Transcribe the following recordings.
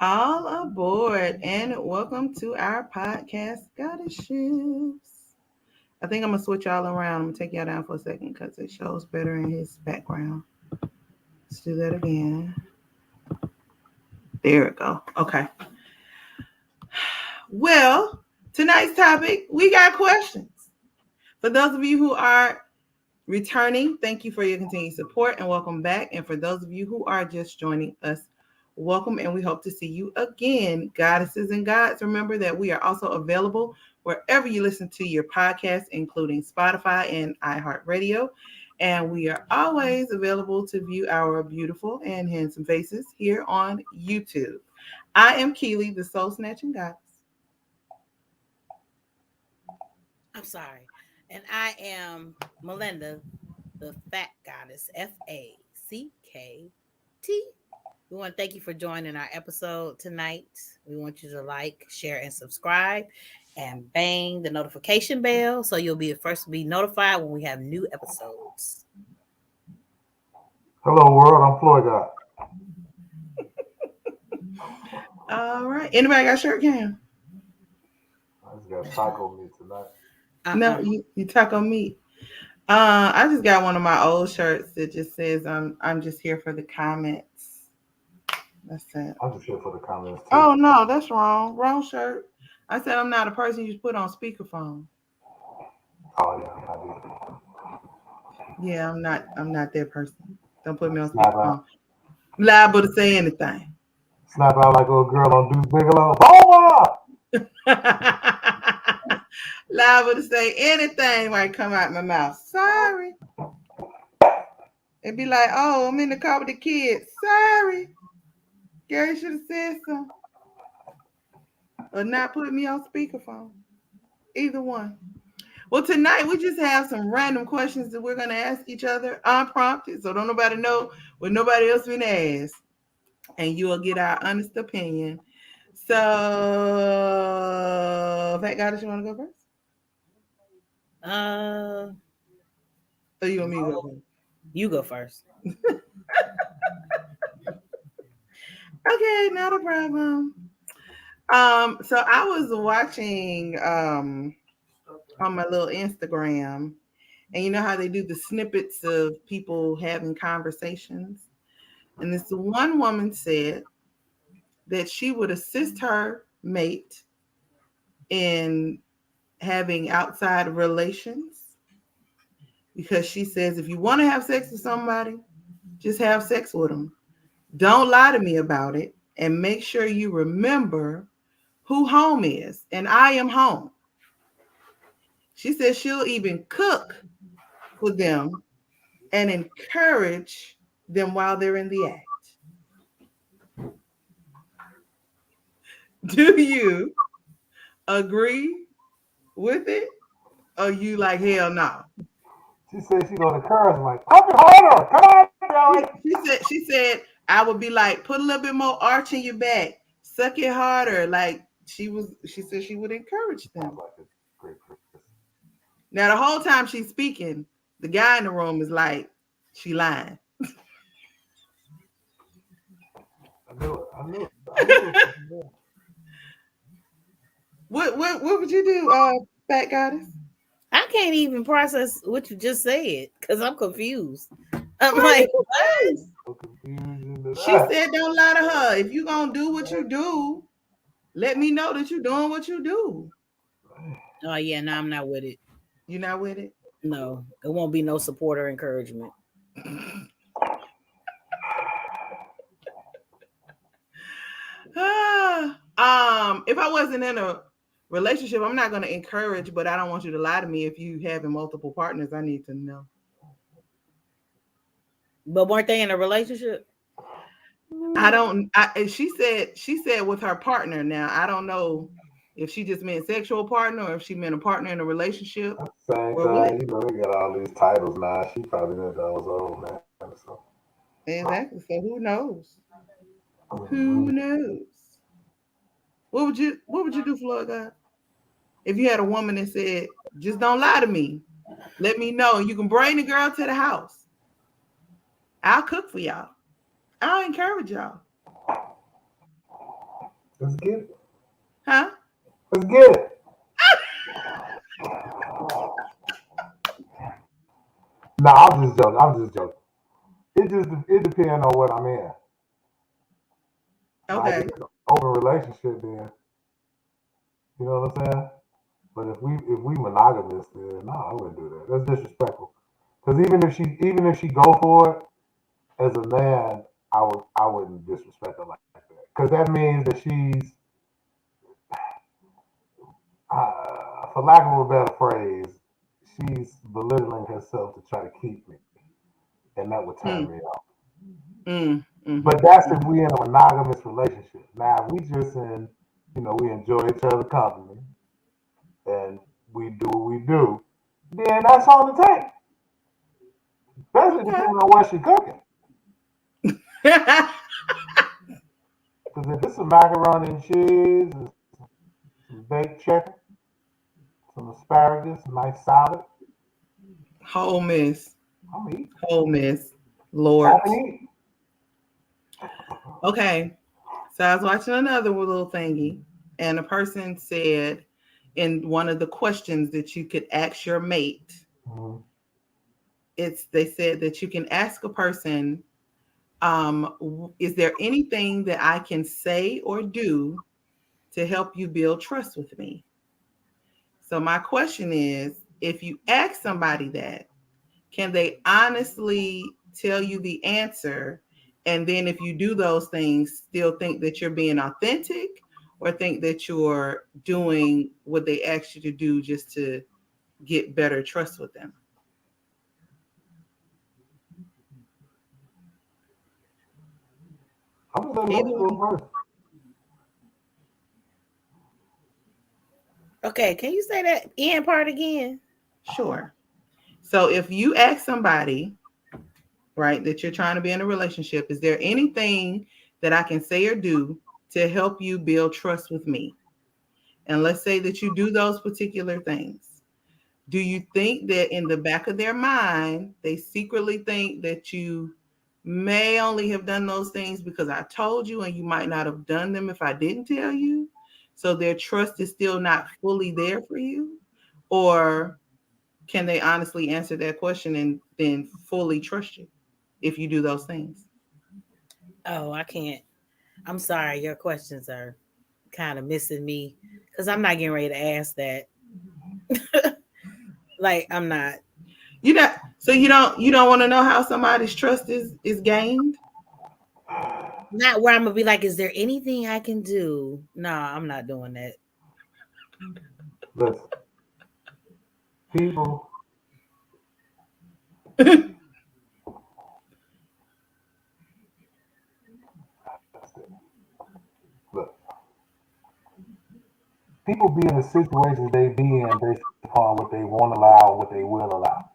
All aboard and welcome to our podcast, Goddess Shifts. I think I'm gonna switch y'all around. I'm gonna take y'all down for a second because it shows better in his background. Let's do that again. There we go. Okay. Well, tonight's topic, we got questions. For those of you who are returning, thank you for your continued support and welcome back. And for those of you who are just joining us, welcome and we hope to see you again. Goddesses and gods, remember that we are also available wherever you listen to your podcasts, including Spotify and iHeartRadio. And we are always available to view our beautiful and handsome faces here on YouTube. I am Keely, the Soul Snatching Goddess. I'm sorry. And I am Melinda, the Fat Goddess, FACKT. We want to thank you for joining our episode tonight. We want you to like, share, and subscribe, and bang the notification bell so you'll be the first to be notified when we have new episodes. Hello, world. I'm Floyd God. All right. Anybody got shirt cam? I just got taco meat tonight. No, you taco meat. I just got one of my old shirts that just says I'm just here for the comments. That's it. I'm just here for the comments too. Oh no, that's wrong. Wrong shirt. I said I'm not a person you put on speakerphone. Oh yeah, I do. Yeah, I'm not that person. Don't put me on speakerphone. Liable to say anything. Snap out like a little girl on Deuce Bigelow. Over! Liable to say anything might come out my mouth. Sorry. It'd be like, oh, I'm in the car with the kids. Sorry. Gary should have said something. Or not put me on speakerphone. Either one. Well, tonight we just have some random questions that we're going to ask each other unprompted. So don't nobody know what nobody else been asked. And you will get our honest opinion. So, Fat Goddess, you want to go first? Or you want me to go first? You go first. Okay, not a problem. So I was watching on my little Instagram, and you know how they do the snippets of people having conversations. And this one woman said that she would assist her mate in having outside relations because she says if you want to have sex with somebody, just have sex with them. Don't lie to me about it, and make sure you remember who home is, and I am home. She says she'll even cook for them and encourage them while they're in the act. Do you agree with it? Or you like, hell no? She said she's gonna encourage me like, pump it harder. Come on, Joey. She said I would be like, put a little bit more arch in your back, suck it harder. Like she said she would encourage them. Like a great person. Now the whole time she's speaking, the guy in the room is like, she lying. I knew it. What would you do, Fat Goddess? I can't even process what you just said because I'm confused. I'm like, what? She said, don't lie to her. If you gonna do what you do, let me know that you're doing what you do. Oh, yeah, no, I'm not with it. You're not with it? No, it won't be no support or encouragement. If I wasn't in a relationship, I'm not going to encourage, but I don't want you to lie to me. If you having multiple partners, I need to know. But weren't they in a relationship? She said with her partner. Now I don't know if she just meant sexual partner or if she meant a partner in a relationship. Same time, you know, they got all these titles now. She probably meant that was old man. So. Exactly. So who knows? Who knows? What would you do, Floyd God? If you had a woman that said, just don't lie to me. Let me know. You can bring the girl to the house. I'll cook for y'all. I'll encourage y'all. Let's get it. Huh? Let's get it. No, I'm just joking. I'm just joking. It depends on what I'm in. Like if Okay. it's an open relationship, then you know what I'm saying. But if we monogamous, then no, I wouldn't do that. That's disrespectful. Because even if she go for it as a man, I wouldn't disrespect her like that. Because that means that she's, for lack of a better phrase, she's belittling herself to try to keep me, and that would turn me off. But that's if we in a monogamous relationship. Now, if we just in, we enjoy each other's company, and we do what we do, then that's on the table. Especially depending on what she's cooking. Because if it's some macaroni and cheese, some baked chicken, some asparagus, some nice salad, Whole miss. I'm eating. Whole miss. Lord. I can eat. Okay. So I was watching another little thingy, and a person said in one of the questions that you could ask your mate, they said that you can ask a person, is there anything that I can say or do to help you build trust with me? So my question is, if you ask somebody that, can they honestly tell you the answer? And then if you do those things, still think that you're being authentic, or think that you're doing what they asked you to do just to get better trust with them? Okay, can you say that end part again? Sure. So if you ask somebody, right, that you're trying to be in a relationship, is there anything that I can say or do to help you build trust with me? And let's say that you do those particular things. Do you think that in the back of their mind, they secretly think that you may only have done those things because I told you, and you might not have done them if I didn't tell you? So their trust is still not fully there for you? Or can they honestly answer that question and then fully trust you if you do those things? Oh, I can't. I'm sorry. Your questions are kind of missing me because I'm not getting ready to ask that. Like, I'm not. So you don't want to know how somebody's trust is gained? Not where I'm gonna be like, is there anything I can do? No, I'm not doing that. Listen, people. Look, people be in the situations they be in based upon what they won't allow, what they will allow.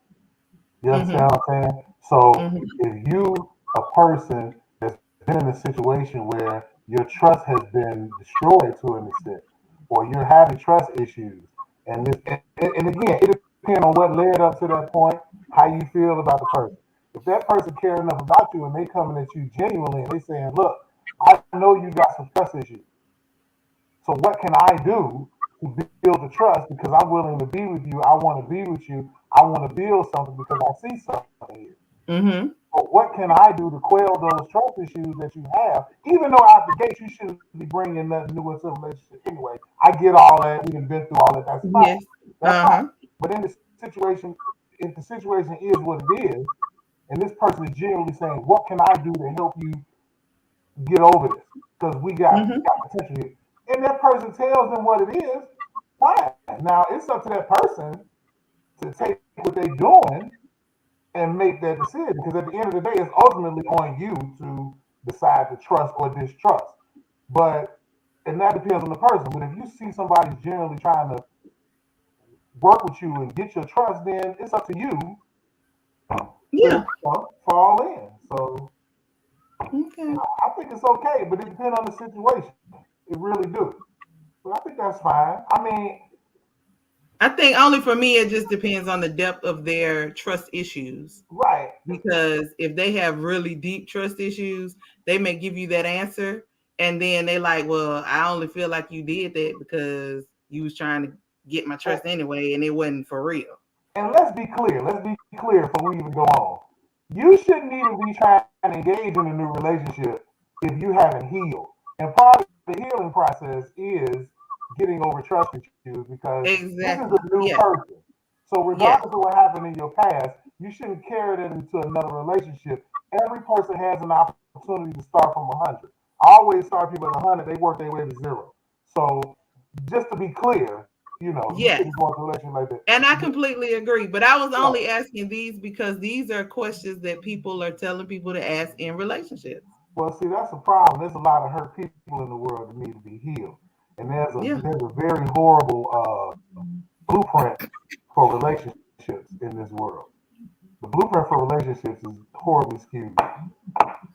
You understand what I'm saying? So if you, a person that's been in a situation where your trust has been destroyed to an extent, or you're having trust issues, and again, it depends on what led up to that point, how you feel about the person. If that person cares enough about you and they coming at you genuinely and they saying, "Look, I know you got some trust issues. So what can I do to build the trust? Because I'm willing to be with you. I want to be with you. I want to build something because I see something here. But what can I do to quell those trust issues that you have? Even though out the gate you shouldn't be bringing nothing new into a relationship anyway. I get all that. We've been through all that. That's fine. Yes. That's fine. But in the situation, if the situation is what it is, and this person is genuinely saying, "What can I do to help you get over this?" Because we got potential here. And that person tells them what it is, fine. Now it's up to that person to take what they're doing and make that decision. Because at the end of the day, it's ultimately on you to decide to trust or distrust. And that depends on the person. But if you see somebody generally trying to work with you and get your trust, then it's up to you to fall in. So I think it's okay, but it depends on the situation. It really do. But I think that's fine. I think only for me, it just depends on the depth of their trust issues. Right. Because if they have really deep trust issues, they may give you that answer and then they like, well, I only feel like you did that because you was trying to get my trust anyway, and it wasn't for real. And let's be clear before we even go on. You shouldn't even be trying to engage in a new relationship if you haven't healed. And part of the healing process is getting over trust issues because this is a new person. So regardless of what happened in your past, you shouldn't carry that into another relationship. Every person has an opportunity to start from 100. I always start people at 100, they work their way to 0. So just to be clear, you shouldn't go into a relationship like that. And I completely agree. But I was only asking these because these are questions that people are telling people to ask in relationships. Well, see, that's a problem. There's a lot of hurt people in the world that need to be healed. And there's a very horrible blueprint for relationships in this world. The blueprint for relationships is horribly skewed.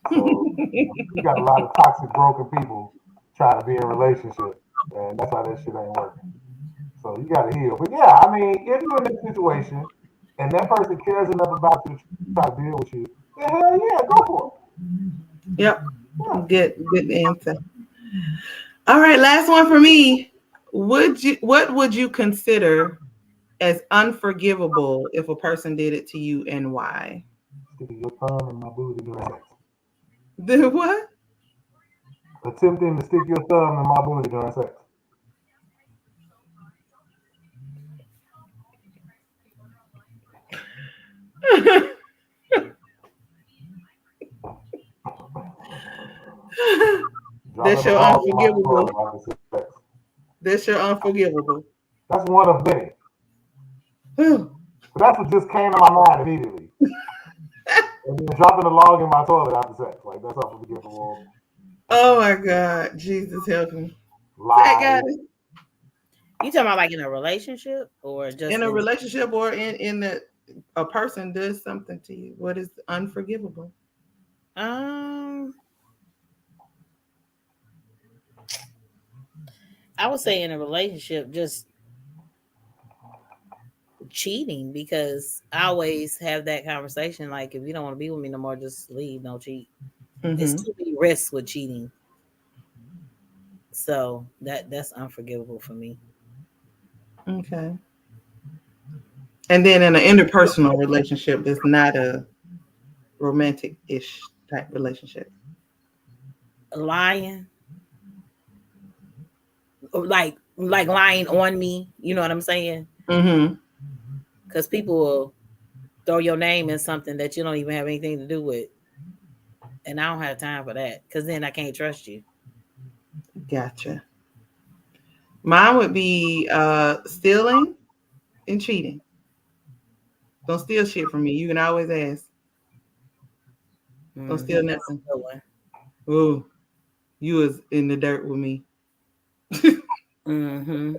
So you got a lot of toxic, broken people trying to be in a relationship, and that's why that shit ain't working. So you got to heal. But yeah, I mean, if you're in this situation and that person cares enough about you to try to deal with you, then hell yeah, go for it. Yep. Yeah. Good answer. All right, last one for me. What would you consider as unforgivable if a person did it to you, and why? Sticking your thumb in my booty during sex. The what? Attempting to stick your thumb in my booty during sex. That's your unforgivable. That's your unforgivable. That's one of many. But that's what just came to my mind immediately. And then dropping the log in my toilet after sex. Like, that's unforgivable. Oh my God. Jesus help me. Lies. You talking about like in a relationship or just in a relationship or in a person does something to you? What is unforgivable? I would say in a relationship, just cheating, because I always have that conversation. Like, if you don't want to be with me no more, just leave. Don't cheat. There's too many risks with cheating. So that's unforgivable for me. Okay. And then in an interpersonal relationship, it's not a romantic-ish type relationship. Lying. Like lying on me. You know what I'm saying? Mm-hmm. Because people will throw your name in something that you don't even have anything to do with. And I don't have time for that, because then I can't trust you. Gotcha. Mine would be stealing and cheating. Don't steal shit from me. You can always ask. Don't steal nothing. Oh, you was in the dirt with me. Mm-hmm.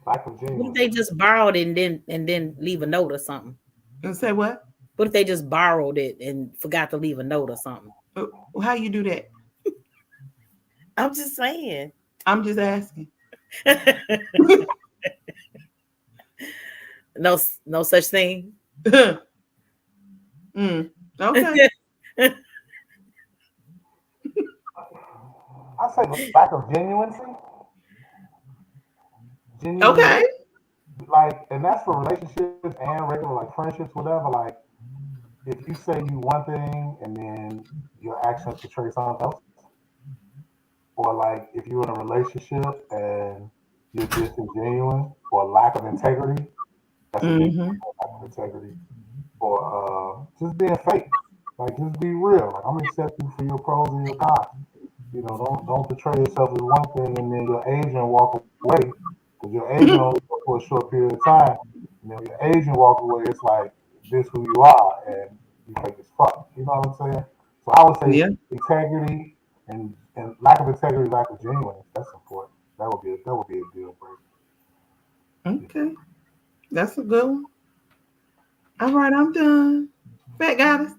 What if they just borrowed it and then leave a note or something? And say what? What if they just borrowed it and forgot to leave a note or something? How you do that? I'm just saying. I'm just asking. No such thing. Okay. I say lack of genuineness. Okay. Like, and that's for relationships and regular like friendships, whatever. Like, if you say you one thing and then your actions portray something else, or like if you're in a relationship and you're disingenuous or lack of integrity, that's a big lack of integrity, or just being fake. Like, just be real. Like, I'm accepting for your pros and your cons. You know, don't portray yourself as one thing and then your agent walk away, because your agent only for a short period of time. And then your agent walk away, it's like, this who you are, and you fake as fuck. You know what I'm saying? So I would say integrity and lack of integrity, lack of genuineness. That's important. That would be a deal breaker. Okay, that's a good one. All right, I'm done. Fat Goddess.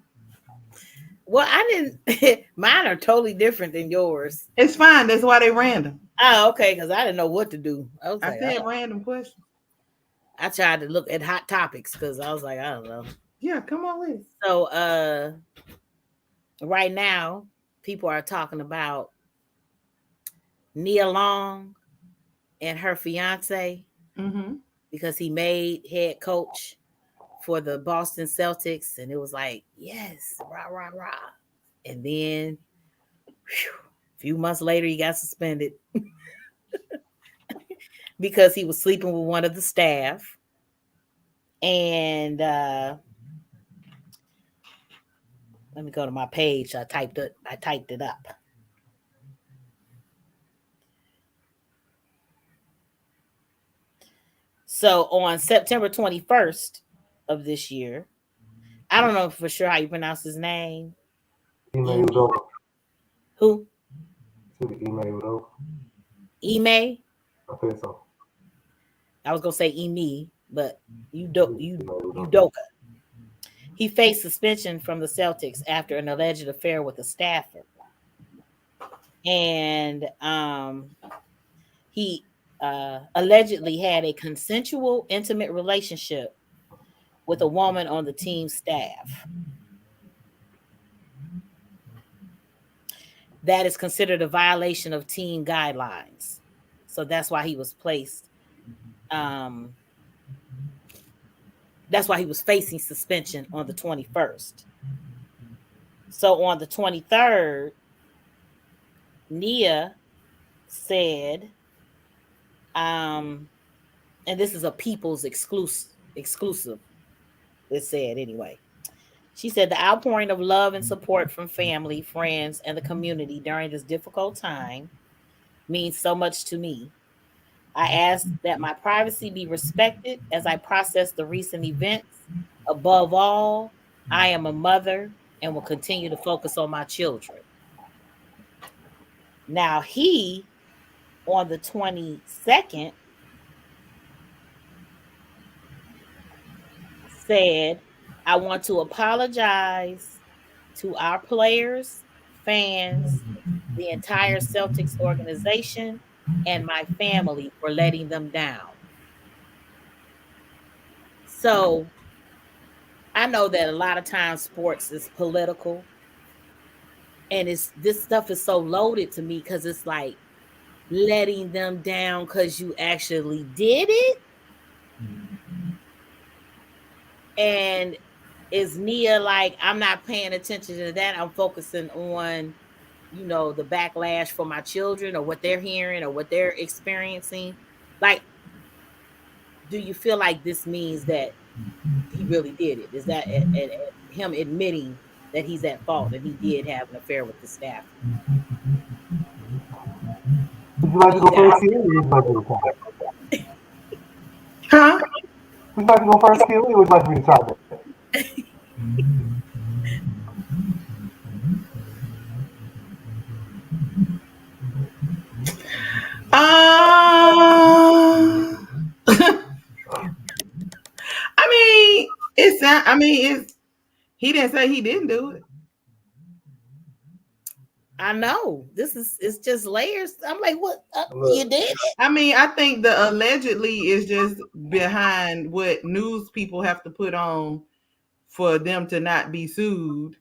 Well, I didn't. Mine are totally different than yours. It's fine. That's why they random. Oh, okay. Because I didn't know what to do. I said random questions. I tried to look at hot topics because I was like, I don't know. Yeah, come on with it. So, right now, people are talking about Nia Long and her fiance because he made head coach for the Boston Celtics, and it was like, yes, rah, rah, rah. And then a few months later, he got suspended because he was sleeping with one of the staff. And let me go to my page. I typed it up. So on September 21st of this year, I don't know for sure how you pronounce his name. Ime. Who? Ime. Ime? I think so. I was gonna say Ime, but Udoka. He faced suspension from the Celtics after an alleged affair with a staffer. And he allegedly had a consensual, intimate relationship with a woman on the team staff. That is considered a violation of team guidelines. So that's why he was placed. That's why he was facing suspension on the 21st. So on the 23rd, Nia said, and this is a People's exclusive, it said anyway. She said the outpouring of love and support from family, friends, and the community during this difficult time means so much to me. I ask that my privacy be respected as I process the recent events. Above all, I am a mother and will continue to focus on my children. Now, he, on the 22nd, said, I want to apologize to our players, fans, the entire Celtics organization, and my family for letting them down. So I know that a lot of times sports is political, and this stuff is so loaded to me because it's like letting them down because you actually did it. And is Nia like, I'm not paying attention to that, I'm focusing on, you know, the backlash for my children or what they're hearing or what they're experiencing? Like, do you feel like this means that he really did it? Is that him admitting that he's at fault and he did have an affair with the staff? Would you like to go first, Kelly, or would you like to go first? Huh? Would you like to go first, Kelly, or would you like me to try that? I mean, he didn't say he didn't do it. I know it's just layers. I'm like, what? You did it? I mean, I think the allegedly is just behind what news people have to put on for them to not be sued.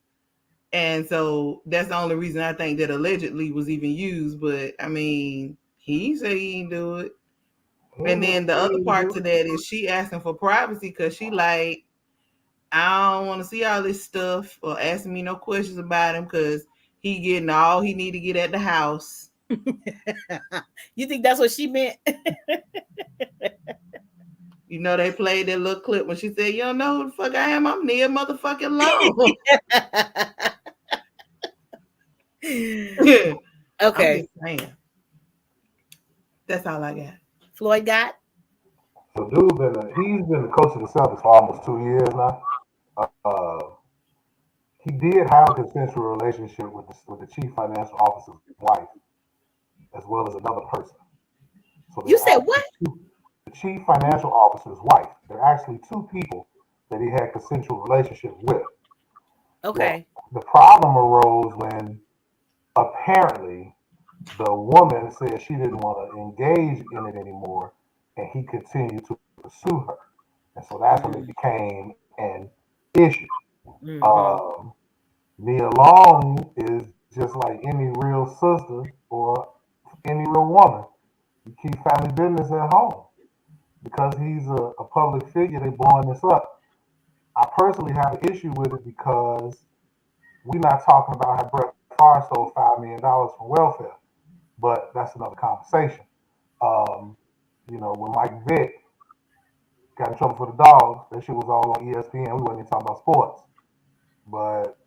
And so that's the only reason I think that allegedly was even used. But I mean, he said he didn't do it. And then the other part to that is she asking for privacy because she like, I don't want to see all this stuff or asking me no questions about him because he getting all he need to get at the house. You think that's what she meant? You know, they played that little clip when she said, you don't know who the fuck I am? I'm Nia motherfucking Long. Okay. That's all I got. Floyd got? So he's been the coach of the Celtics for almost 2 years now. He did have a consensual relationship with the chief financial officer's wife, as well as another person. So you said what? The chief financial officer's wife. There are actually two people that he had consensual relationship with. Okay. Well, the problem arose when apparently the woman said she didn't want to engage in it anymore, and he continued to pursue her. And so that's when it became an issue. Nia Long is just like any real sister or any real woman. You keep family business at home. Because he's a public figure, they blowing this up. I personally have an issue with it because we're not talking about how Brett Favre stole $5 million from welfare, but that's another conversation. Um, when Mike Vick got in trouble for the dogs, that shit was all on ESPN. We wasn't even talking about sports. But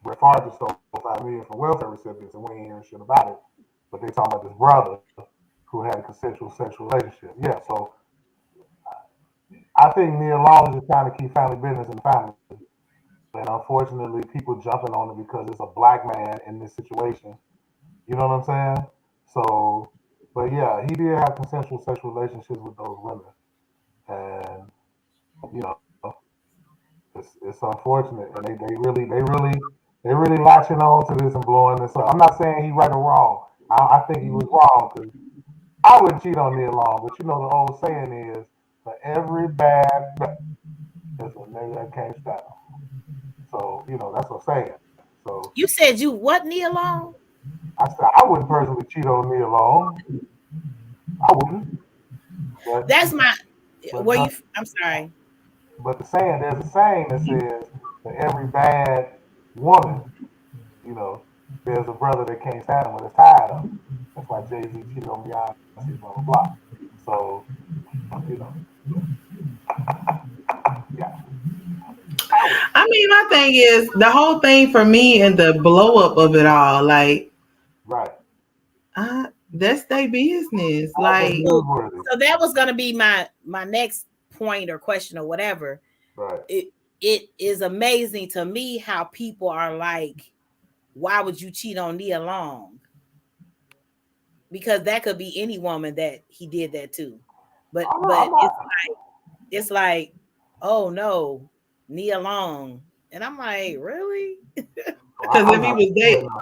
Brett Favre just stole $5 million from welfare recipients, and we ain't hearing shit about it. But they talking about this brother who had a consensual sexual relationship. Yeah, so I think Nia Long is just trying to keep family business in the family. And unfortunately, people jumping on it because it's a black man in this situation. You know what I'm saying? So, but yeah, he did have consensual sexual relationships with those women. And, you know, it's unfortunate. And they really latching on to this and blowing this up. I'm not saying he right or wrong. I think he was wrong because I wouldn't cheat on Nia Long. But the old saying is, for every bad, there's a nigga that can't stop. So, that's what I'm saying. So You said you what, Nia Long? I said I wouldn't personally cheat on Nia Long. I wouldn't. But, That's my but, I'm sorry. But there's a saying that says for every bad woman, there's a brother that can't stand him when it's tired of him. That's why Jay-Z cheated on Beyonce, blah blah blah. So, yeah. I mean, my thing is the whole thing for me and the blow up of it all, like, right. That's their business. Like, so that was gonna be my next point or question or whatever. Right. It is amazing to me how people are like, why would you cheat on Nia Long? Because that could be any woman that he did that to. But it's like, oh no, Nia Long. And I'm like, really? Because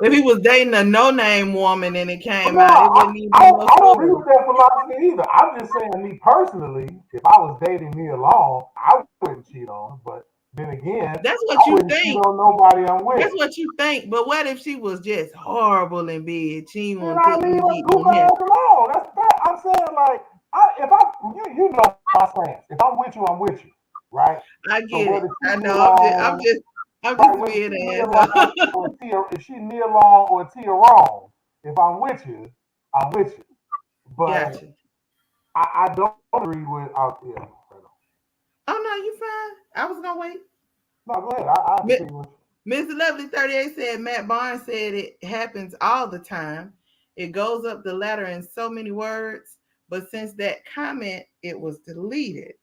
if he was dating a no-name woman and it came out, it wouldn't even be no I don't agree with that philosophy either. I'm just saying, me personally, if I was dating Nia Long, I wouldn't cheat on her. But then again, that's what you think. Cheat on nobody I'm with. That's what you think. But what if she was just horrible in bed? She won't put me alone. That's that. I'm saying, like, you know my stance. If I'm with you, I'm with you, right? I get it. I know. I'm just being if she Nia Long or Tia Wrong, if I'm with you, I'm with you. But gotcha. I don't agree with out there. Oh no, you fine. I was gonna wait. No, go ahead. I agree with you. Mr. Lovely 38 said Matt Barnes said it happens all the time. It goes up the ladder in so many words, but since that comment, it was deleted.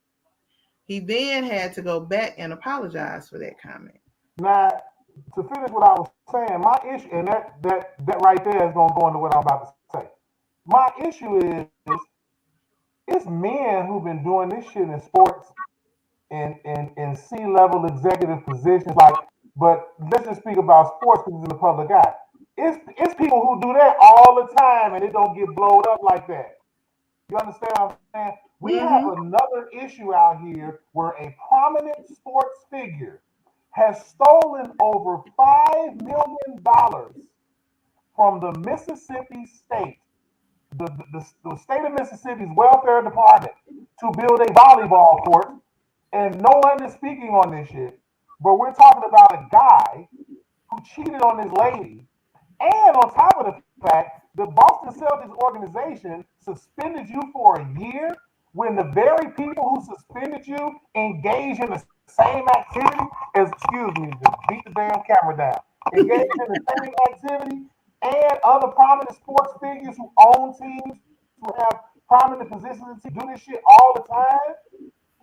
He then had to go back and apologize for that comment. Now, to finish what I was saying, my issue, and that right there is going to go into what I'm about to say. My issue is it's men who've been doing this shit in sports and in C-level executive positions. But let's just speak about sports because it's in the public eye. It's people who do that all the time and it don't get blowed up like that. You understand what I'm saying? We have another issue out here where a prominent sports figure has stolen over $5 million from the Mississippi State, the state of Mississippi's welfare department, to build a volleyball court, and no one is speaking on this shit. But we're talking about a guy who cheated on his lady, and on top of the fact, the Boston Celtics organization suspended you for a year when the very people who suspended you engage in the same activity as, excuse me, just beat the damn camera down, engage in the same activity, and other prominent sports figures who own teams, who have prominent positions to do this shit all the time.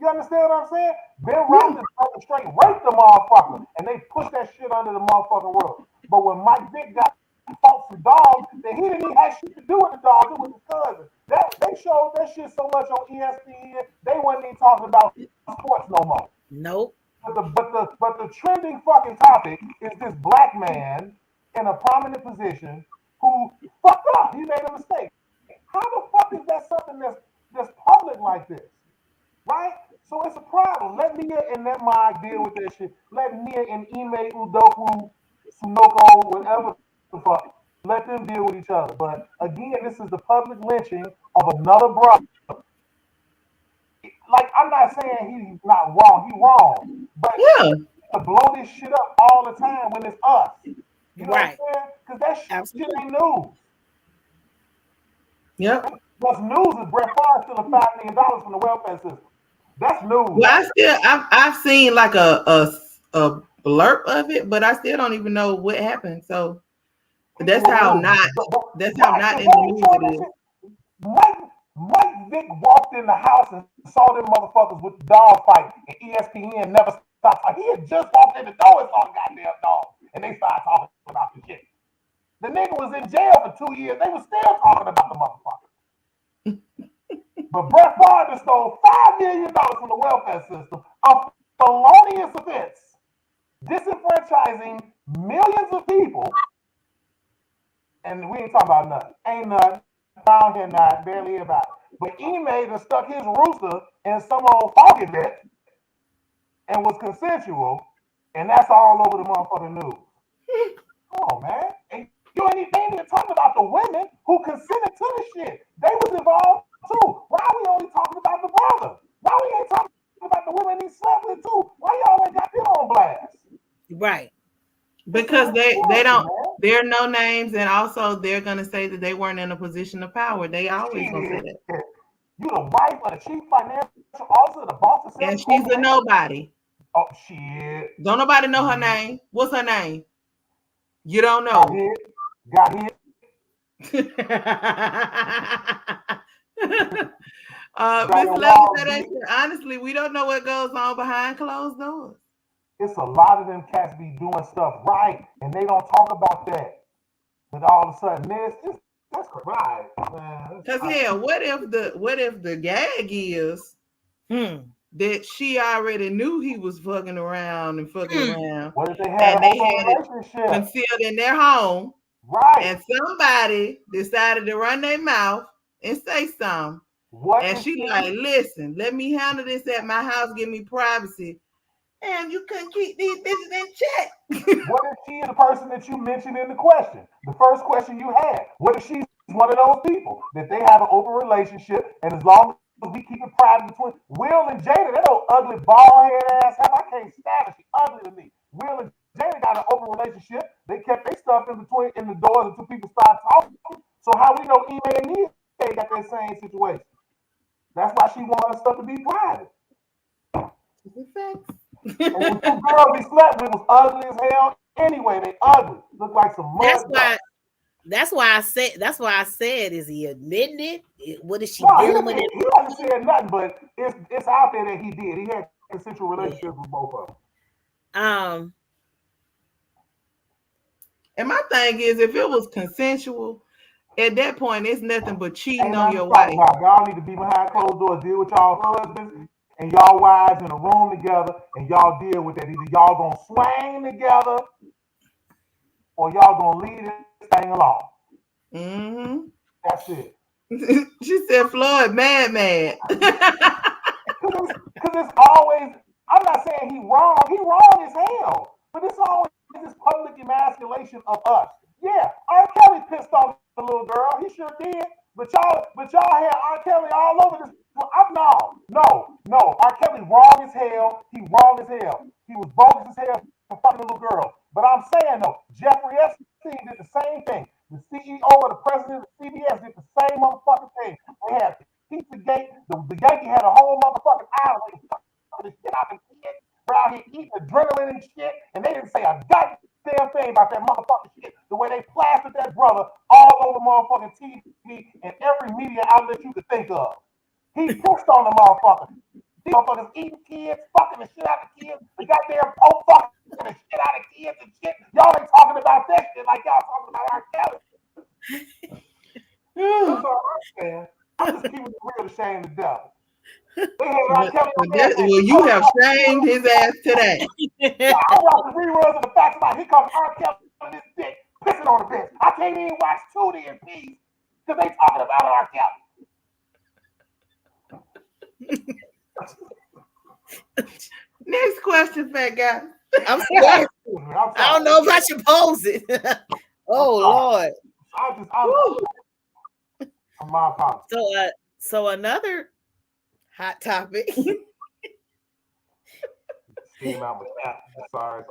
You understand what I'm saying? Ben Roethlisberger straight raped the motherfucker, and they pushed that shit under the motherfucking rug. But when Mike Vick got fought for dogs, that he didn't even have shit to do with the dogs, it was his cousin. They showed that shit so much on ESPN, they wasn't even talking about sports no more. Nope. But the trending fucking topic is this black man in a prominent position who fucked up. He made a mistake. How the fuck is that something that's public like this? Right? So it's a problem. Let Nia and that Mag deal with that shit. Let Nia and Ime Udoka, Sunoko, whatever fuck. Let them deal with each other. But again, this is the public lynching of another brother. Like, I'm not saying he's not wrong. He's wrong. But Yeah. to blow this shit up all the time when it's us. You know Right. what I'm saying? Because that shit Absolutely. ain't news. Yep. What's news is Brett Favre stealing $5 million from the welfare system. That's news. Well, I've seen like a blurb of it, but I still don't even know what happened. So that's how not in the news it is. Mike Vick walked in the house and saw them motherfuckers with the dog fight, and ESPN never stopped. He had just walked in the door and saw the goddamn dog, and they started talking about the shit. The nigga was in jail for 2 years. They were still talking about the motherfucker. But Brett Favre stole $5 million from the welfare system, a felonious offense, disenfranchising millions of people. And we ain't talking about nothing. Ain't nothing. Down here, not barely about it. But Ime done stuck his rooster in some old foggy net and was consensual, and that's all over the motherfucking news. Come on, man. And you ain't even talking about the women who consented to this shit. They was involved too. Why are we only talking about the brother? Why we ain't talking about the women he slept with too? Why y'all ain't got them on blast? Right. Because there are no names, and also they're gonna say that they weren't in a position of power. They always gonna say that. You the wife of the chief financial officer, the boss of and she's a nobody. Oh shit! Don't nobody know her name. What's her name? You don't know. Got hit. Miss Levy, honestly, we don't know what goes on behind closed doors. It's a lot of them cats be doing stuff right, and they don't talk about that. But all of a sudden, that's right, man. Because hell, what if the gag is that she already knew he was fucking around? What if they had it concealed in their home? Right. And somebody decided to run their mouth and say something. And she like, listen, let me handle this at my house, give me privacy. And you couldn't keep these bitches in check. What if she is the person that you mentioned in the question? The first question you had. What if she's one of those people that they have an open relationship, and as long as we keep it private between Will and Jada, that old ugly bald head ass, I can't stand her. She ugly to me. Will and Jada got an open relationship. They kept their stuff in the doors until people started talking. So how we know Ime and Nia got that same situation? That's why she wanted her stuff to be private. And the two girls we slept with was ugly as hell. Anyway, they ugly. Look like some mud. That's why I said, is he admitting it? What is she No, dealing with? He hasn't said nothing, but it's out there that he did. He had consensual relationships with both of them. And my thing is, if it was consensual, at that point, it's nothing but cheating on your wife. Y'all need to be behind closed doors, deal with y'all husbands and y'all wives in a room together, and y'all deal with that. Either y'all gonna swing together, or y'all gonna leave this thing alone. Mm-hmm. That's it. She said, "Floyd, mad." Because it's always. I'm not saying he wrong. He wrong as hell. But it's always this public emasculation of us. Yeah, R. Kelly pissed off the little girl. He sure did. But y'all had R. Kelly all over this. No. R. Kelly wrong as hell. He wrong as hell. He was bogus as hell for fucking a little girl. But I'm saying though, Jeffrey Epstein did the same thing. The CEO or the president of CBS did the same motherfucking thing. They had Pizzagate. The Yankee had a whole motherfucking island. The shit out of shit. Around here eating adrenaline and shit, and they didn't say a goddamn thing about that motherfucking shit. The way they plastered that brother all over motherfucking TV and every media outlet you could think of. He pushed on the motherfuckers. These motherfuckers eating kids, fucking the shit out of kids. The goddamn Pope fucking the shit out of kids and shit. Y'all ain't talking about that shit like y'all talking about R. Kelly. That's all I'm saying. I'm just keeping it real to shame the devil. Well, you have shamed his ass today. I watch the reruns of the facts about here comes R. Kelly on this dick pissing on the bench. I can't even watch Tootie in peace because they talking about R. Kelly. Next question, fat guy. I'm scared. I don't know about your posing. Oh Lord. My apologies. So another hot topic. Steam out my cat. Sorry.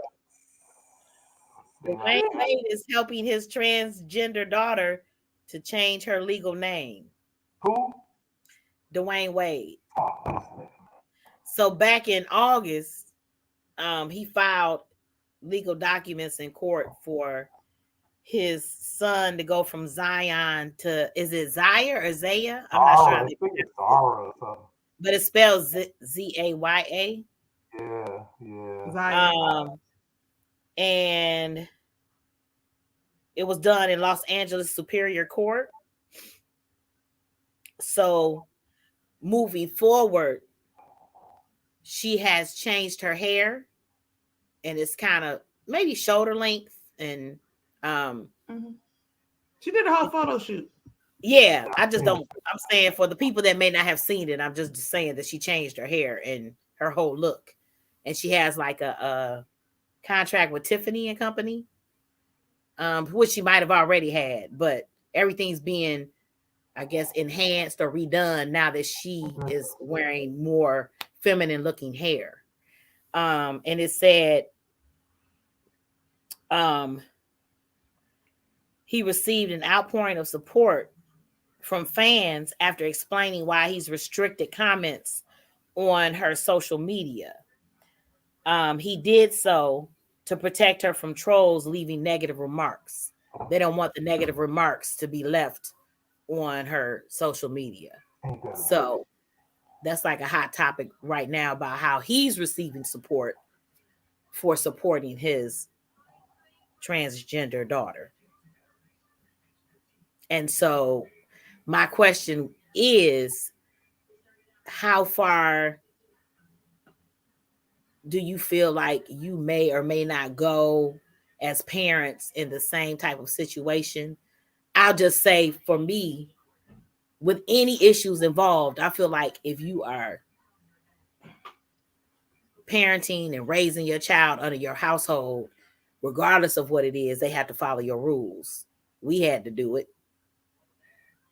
Dwayne Wade is helping his transgender daughter to change her legal name. Who? Dwayne Wade. Oh, So back in August, he filed legal documents in court for his son to go from Zion to, is it Zaya or Zaya? I'm not sure. I think it's Zara or something. But it spells Zaya. Yeah. Zaya. And it was done in Los Angeles Superior Court. So moving forward, she has changed her hair and it's kind of maybe shoulder length and she did a whole photo shoot. Yeah, I'm saying for the people that may not have seen it, I'm just saying that she changed her hair and her whole look. And she has like a contract with Tiffany and Company, which she might have already had, but everything's being, I guess, enhanced or redone now that she is wearing more feminine looking hair. And it said he received an outpouring of support from fans after explaining why he's restricted comments on her social media. He did so to protect her from trolls leaving negative remarks. They don't want the negative remarks to be left on her social media. So that's like a hot topic right now about how he's receiving support for supporting his transgender daughter. And so my question is, how far do you feel like you may or may not go as parents in the same type of situation? I'll just say for me, with any issues involved, I feel like if you are parenting and raising your child under your household, regardless of what it is, they have to follow your rules. We had to do it.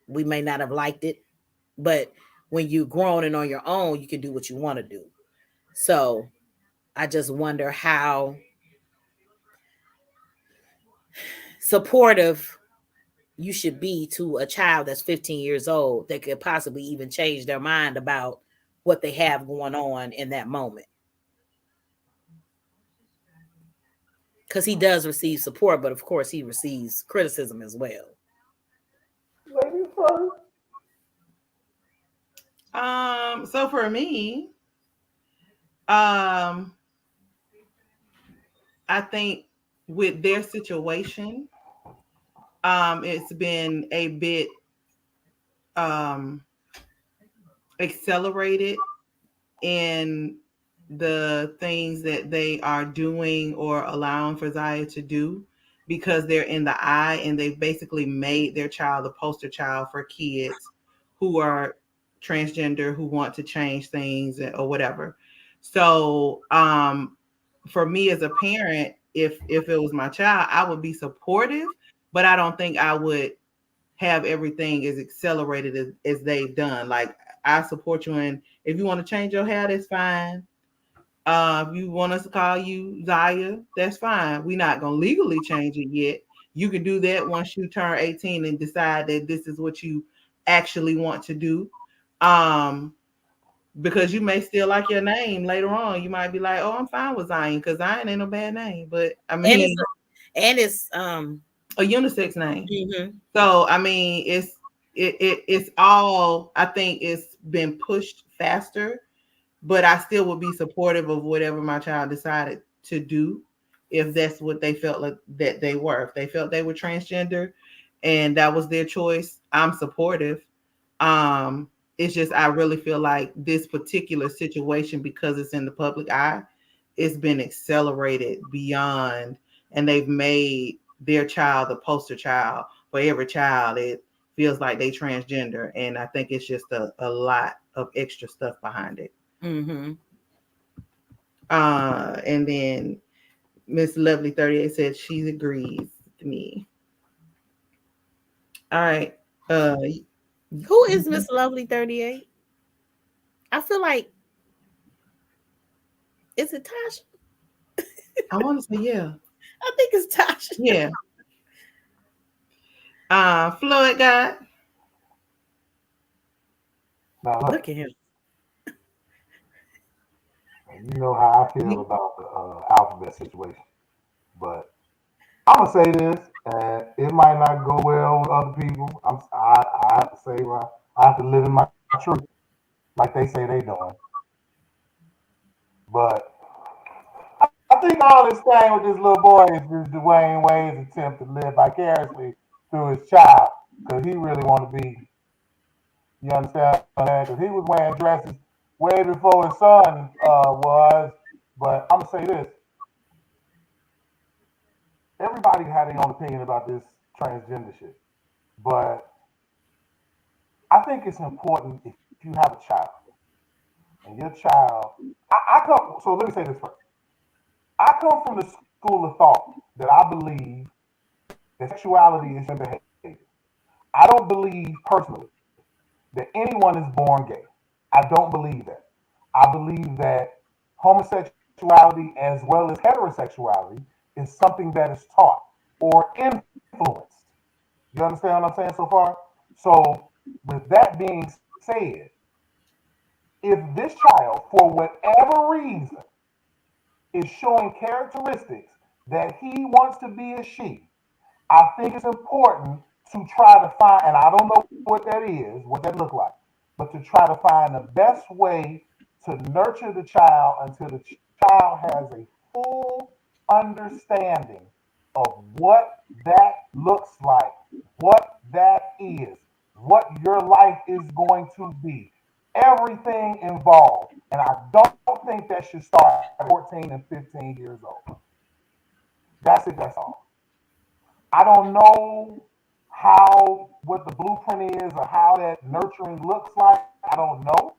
We may not have liked it, but when you're grown and on your own, you can do what you want to do. So I just wonder how supportive you should be to a child that's 15 years old that could possibly even change their mind about what they have going on in that moment. Because he does receive support, but of course he receives criticism as well. Ladies first. So for me, I think with their situation, it's been a bit accelerated in the things that they are doing or allowing for Zaya to do, because they're in the eye and they've basically made their child the poster child for kids who are transgender, who want to change things or whatever. So for me as a parent, if it was my child, I would be supportive, but I don't think I would have everything as accelerated as they've done. Like, I support you, and if you want to change your hair, that's fine. If you want us to call you Zaya, that's fine. We're not going to legally change it yet. You can do that once you turn 18 and decide that this is what you actually want to do. Because you may still like your name later on. You might be like, oh, I'm fine with Zion, because Zion ain't no bad name. But I mean, it's a unisex name. Mm-hmm. So I mean, it's all, I think it's been pushed faster, but I still would be supportive of whatever my child decided to do, if that's what they felt like that they were. If they felt they were transgender and that was their choice, I'm supportive. It's just, I really feel like this particular situation, because it's in the public eye, it's been accelerated beyond, and they've made their child the poster child for every child. It feels like they transgender, and I think it's just a lot of extra stuff behind it. Mm-hmm. And then Miss Lovely 38 said she agrees with me. All right. Who is Miss Lovely 38? I feel like, is it Tasha? I want to say yeah. I think it's Tasha. Yeah. Floyd guy. Now, Look at him. you know how I feel about the alphabet situation, but I'm gonna say this, and it might not go well with other people. I have to say I have to live in my truth, like they say they doing. But I think all this thing with this little boy is just Dwayne Wade's attempt to live vicariously through his child, because he really want to be. You understand? Because he was wearing dresses way before his son was. But I'm gonna say this: everybody had their own opinion about this transgender shit, but I think it's important if you have a child and your child. I come. So let me say this first. I come from the school of thought that I believe that sexuality is in behavior. I don't believe personally that anyone is born gay. I don't believe that. I believe that homosexuality as well as heterosexuality is something that is taught or influenced. You understand what I'm saying so far? So, with that being said, if this child, for whatever reason, is showing characteristics that he wants to be a she, I think it's important to try to find, and I don't know what that is, what that look like, but to try to find the best way to nurture the child until the child has a full understanding of what that looks like, what that is, what your life is going to be, everything involved. And I don't think that should start at 14 and 15 years old. That's it, that's all. I don't know how what the blueprint is or how that nurturing looks like. I don't know.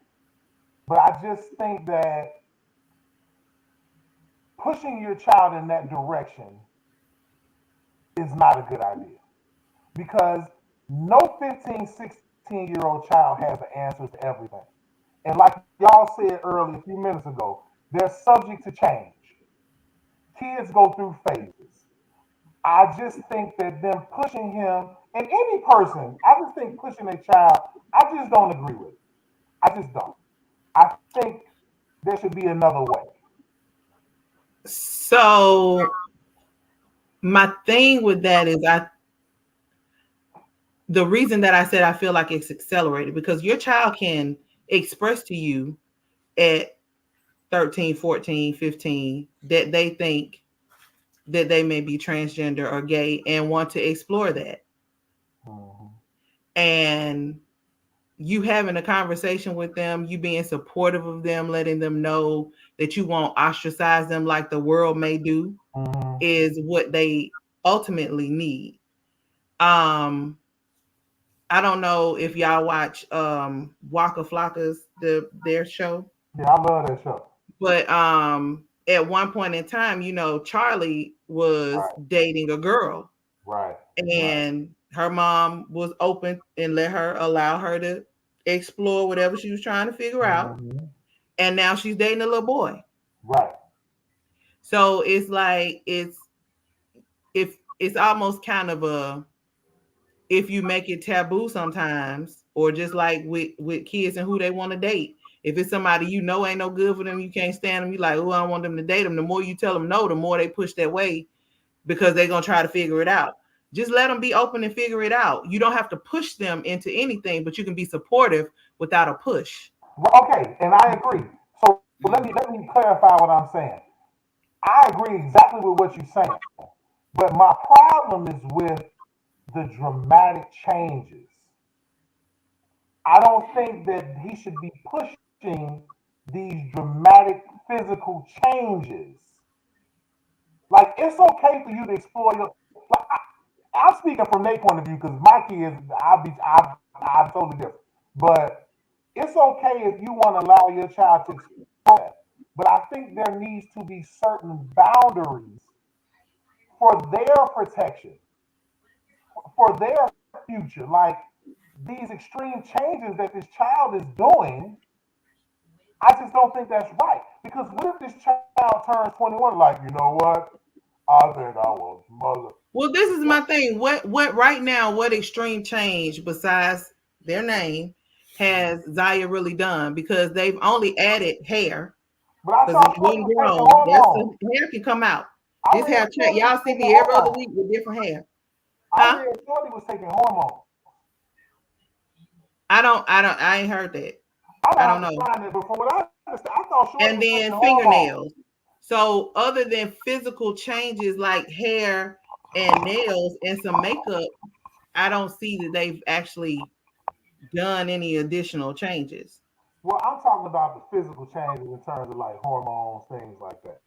But I just think that pushing your child in that direction is not a good idea. Because no 15, 16-year-old child has the answers to everything. And like y'all said earlier, a few minutes ago, they're subject to change. Kids go through phases. I just think that them pushing him, and any person, I just think pushing a child, I just don't agree with it. I just don't. I think there should be another way. So my thing with that is the reason that I said I feel like it's accelerated because your child can express to you at 13, 14, 15 that they think that they may be transgender or gay and want to explore that. Mm-hmm. And you having a conversation with them, you being supportive of them, letting them know that you won't ostracize them like the world may do, Mm-hmm. is what they ultimately need. Um, I don't know if y'all watch Waka Flocka's their show. Yeah, I love that show. But at one point in time, Charlie was Right, dating a girl right, right. and her mom was open and allow her to explore whatever she was trying to figure out. Mm-hmm. And now she's dating a little boy. Right. So it's like it's almost kind of a, if you make it taboo sometimes, or just like with kids and who they want to date. If it's somebody ain't no good for them, you can't stand them, you like, oh, I don't want them to date them. The more you tell them no, the more they push that way because they're gonna try to figure it out. Just let them be open and figure it out. You don't have to push them into anything, but you can be supportive without a push. Well, okay, and I agree. So let me clarify what I'm saying. I agree exactly with what you're saying, but my problem is with the dramatic changes. I don't think that he should be pushing these dramatic physical changes. Like it's okay for you to explore your. Like, I'm speaking from their point of view because my kids, I'm totally different. But it's okay if you want to allow your child to explore that. But I think there needs to be certain boundaries for their protection, for their future. Like these extreme changes that this child is doing, I just don't think that's right. Because what if this child turns 21, like, you know what? I think I was mother. Well, this is my thing. What right now, what extreme change besides their name has Zaya really done? Because they've only added hair. But I Because thought it wasn't Shorty was taking grown. That's hormones. the hair can come out. I This read hair Shorty y'all was see me taking every other hormones. week with different hair. I Huh? read Shorty was taking hormones. I ain't heard that. I don't know. Find it, but from what I understand, I thought Shorty And was then taking fingernails. hormones. So other than physical changes like hair and nails and some makeup, I don't see that they've actually done any additional changes. Well, I'm talking about the physical changes in terms of like hormones, things like that.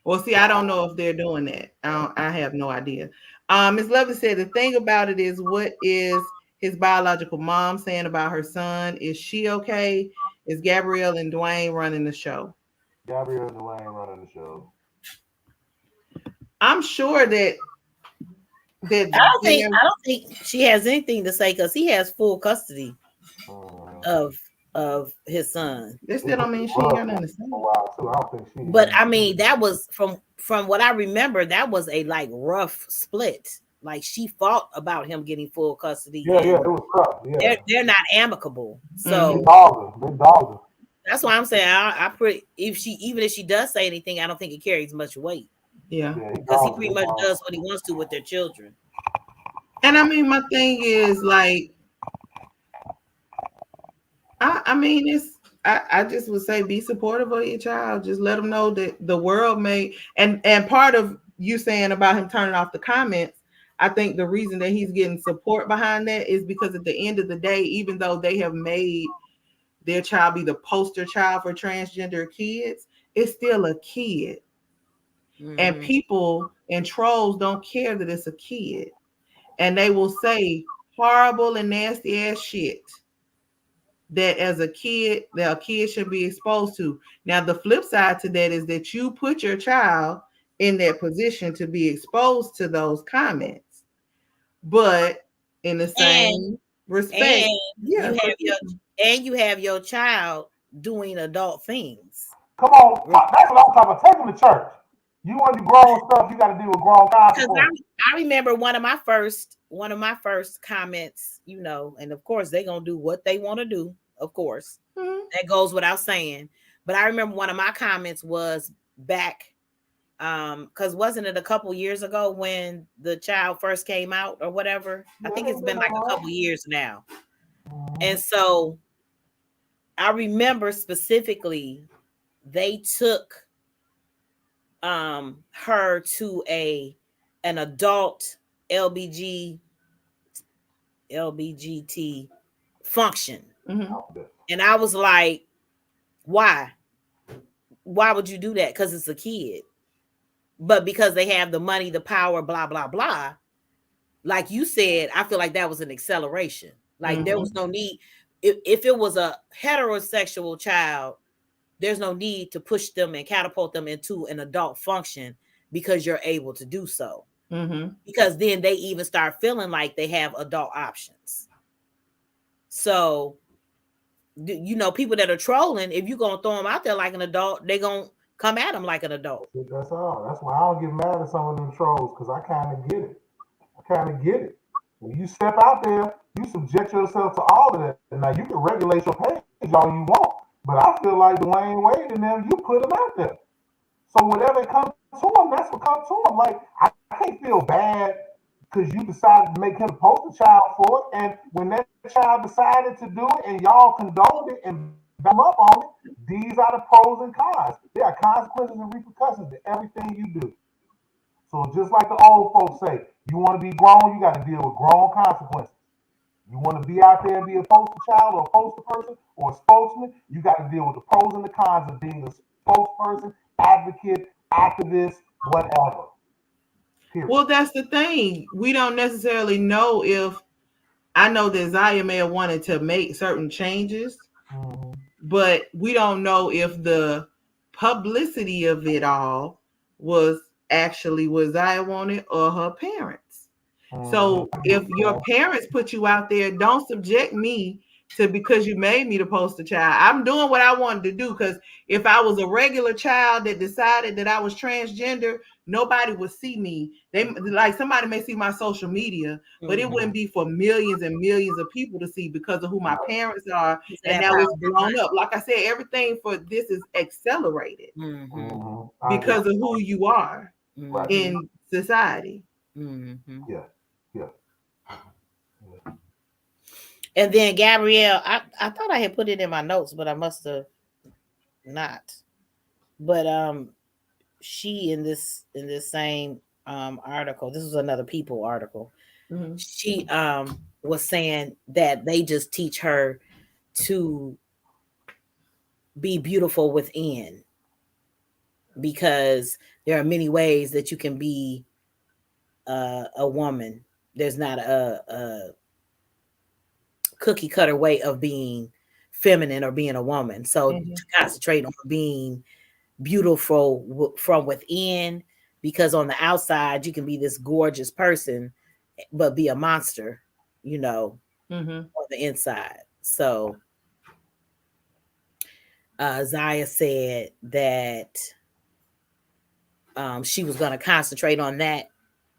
Well, see, I don't know if they're doing that. I have no idea. Ms. Lovely said the thing about it is, what is his biological mom saying about her son? Is she okay? Is Gabrielle and Dwayne running the show? Gabrielle and Dwayne running the show. I'm sure that I don't think she has anything to say because he has full custody of his son. That still don't mean she ain't got nothing to say. I don't think she. But I mean, that was from what I remember, that was a like rough split. Like she fought about him getting full custody. Yeah, it was tough. Yeah. They're not amicable. So Big dogger. That's why I'm saying even if she does say anything, I don't think it carries much weight. Yeah, because he pretty much does what he wants to with their children. And I mean, my thing is like, I mean, it's I just would say be supportive of your child. Just let them know that the world may and part of you saying about him turning off the comments, I think the reason that he's getting support behind that is because at the end of the day, even though they have made their child be the poster child for transgender kids, it's still a kid. Mm-hmm. And people and trolls don't care that it's a kid. And they will say horrible and nasty ass shit that as a kid, that a kid should be exposed to. Now, the flip side to that is that you put your child in that position to be exposed to those comments. But in the same respect, you have your child doing adult things. Come on, that's what I'm talking about. Take them to church. You want to do grown stuff, you got to deal with grown consequences. I remember one of my first comments, and of course they're gonna do what they want to do. Of course, that goes without saying. But I remember one of my comments was back, because wasn't it a couple years ago when the child first came out or whatever? I think it's been like a couple years now. And so I remember specifically they took her to an adult LBGT function. Mm-hmm. And I was like, why would you do that? Because it's a kid. But because they have the money, the power, blah blah blah, like you said, I feel like that was an acceleration. Like there was no need. If it was a heterosexual child, there's no need to push them and catapult them into an adult function because you're able to do so. Mm-hmm. Because then they even start feeling like they have adult options. So, people that are trolling, if you're going to throw them out there like an adult, they're going to come at them like an adult. That's all. That's why I don't get mad at some of them trolls, because I kind of get it. When you step out there, you subject yourself to all of that. And now you can regulate your page all you want. But I feel like Dwayne Wade and them, you put them out there. So whatever comes to them, that's what comes to them. Like, I can't feel bad because you decided to make him a poster child for it. And when that child decided to do it and y'all condoned it and back up on it, these are the pros and cons. There are consequences and repercussions to everything you do. So just like the old folks say, you want to be grown, you got to deal with grown consequences. You want to be out there and be a poster child or a poster person or a spokesman, you got to deal with the pros and the cons of being a spokesperson, advocate, activist, whatever. Period. Well, that's the thing. We don't necessarily know if, I know that Zaya may have wanted to make certain changes, but we don't know if the publicity of it all was actually what Zaya wanted or her parents. So if your parents put you out there, don't subject me to because you made me the poster child. I'm doing what I wanted to do, because if I was a regular child that decided that I was transgender, nobody would see me. They like somebody may see my social media, but it wouldn't be for millions and millions of people to see because of who my parents are. And now it's blown up. Like I said, everything for this is accelerated because of who you are in society. Yeah. And then Gabrielle, I thought I had put it in my notes, but I must have not. But she in this same article, this was another People article. She was saying that they just teach her to be beautiful within, because there are many ways that you can be a woman. There's not a cookie cutter way of being feminine or being a woman. So to concentrate on being beautiful from within, because on the outside you can be this gorgeous person but be a monster, on the inside. So Zaya said that she was going to concentrate on that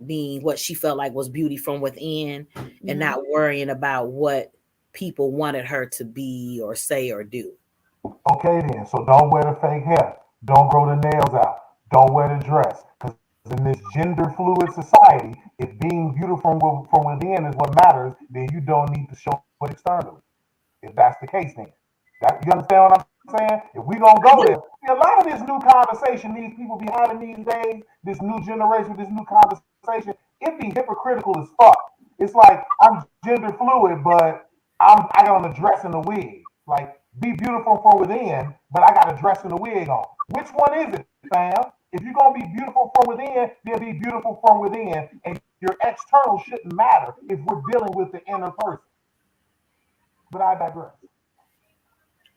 being what she felt like was beauty from within, and not worrying about what people wanted her to be or say or do. Okay then, so don't wear the fake hair. Don't grow the nails out. Don't wear the dress. Because in this gender fluid society, if being beautiful from within is what matters, then you don't need to show it externally. If that's the case, then. You understand what I'm saying? If we gonna go there, a lot of this new conversation, these people be having these days, this new generation, this new conversation, it be hypocritical as fuck. It's like I'm gender fluid, but I got on a dress and a wig. Like, be beautiful from within, but I got a dress and a wig on. Which one is it, fam? If you're gonna be beautiful from within, then be beautiful from within, and your external shouldn't matter if we're dealing with the inner person. But I digress.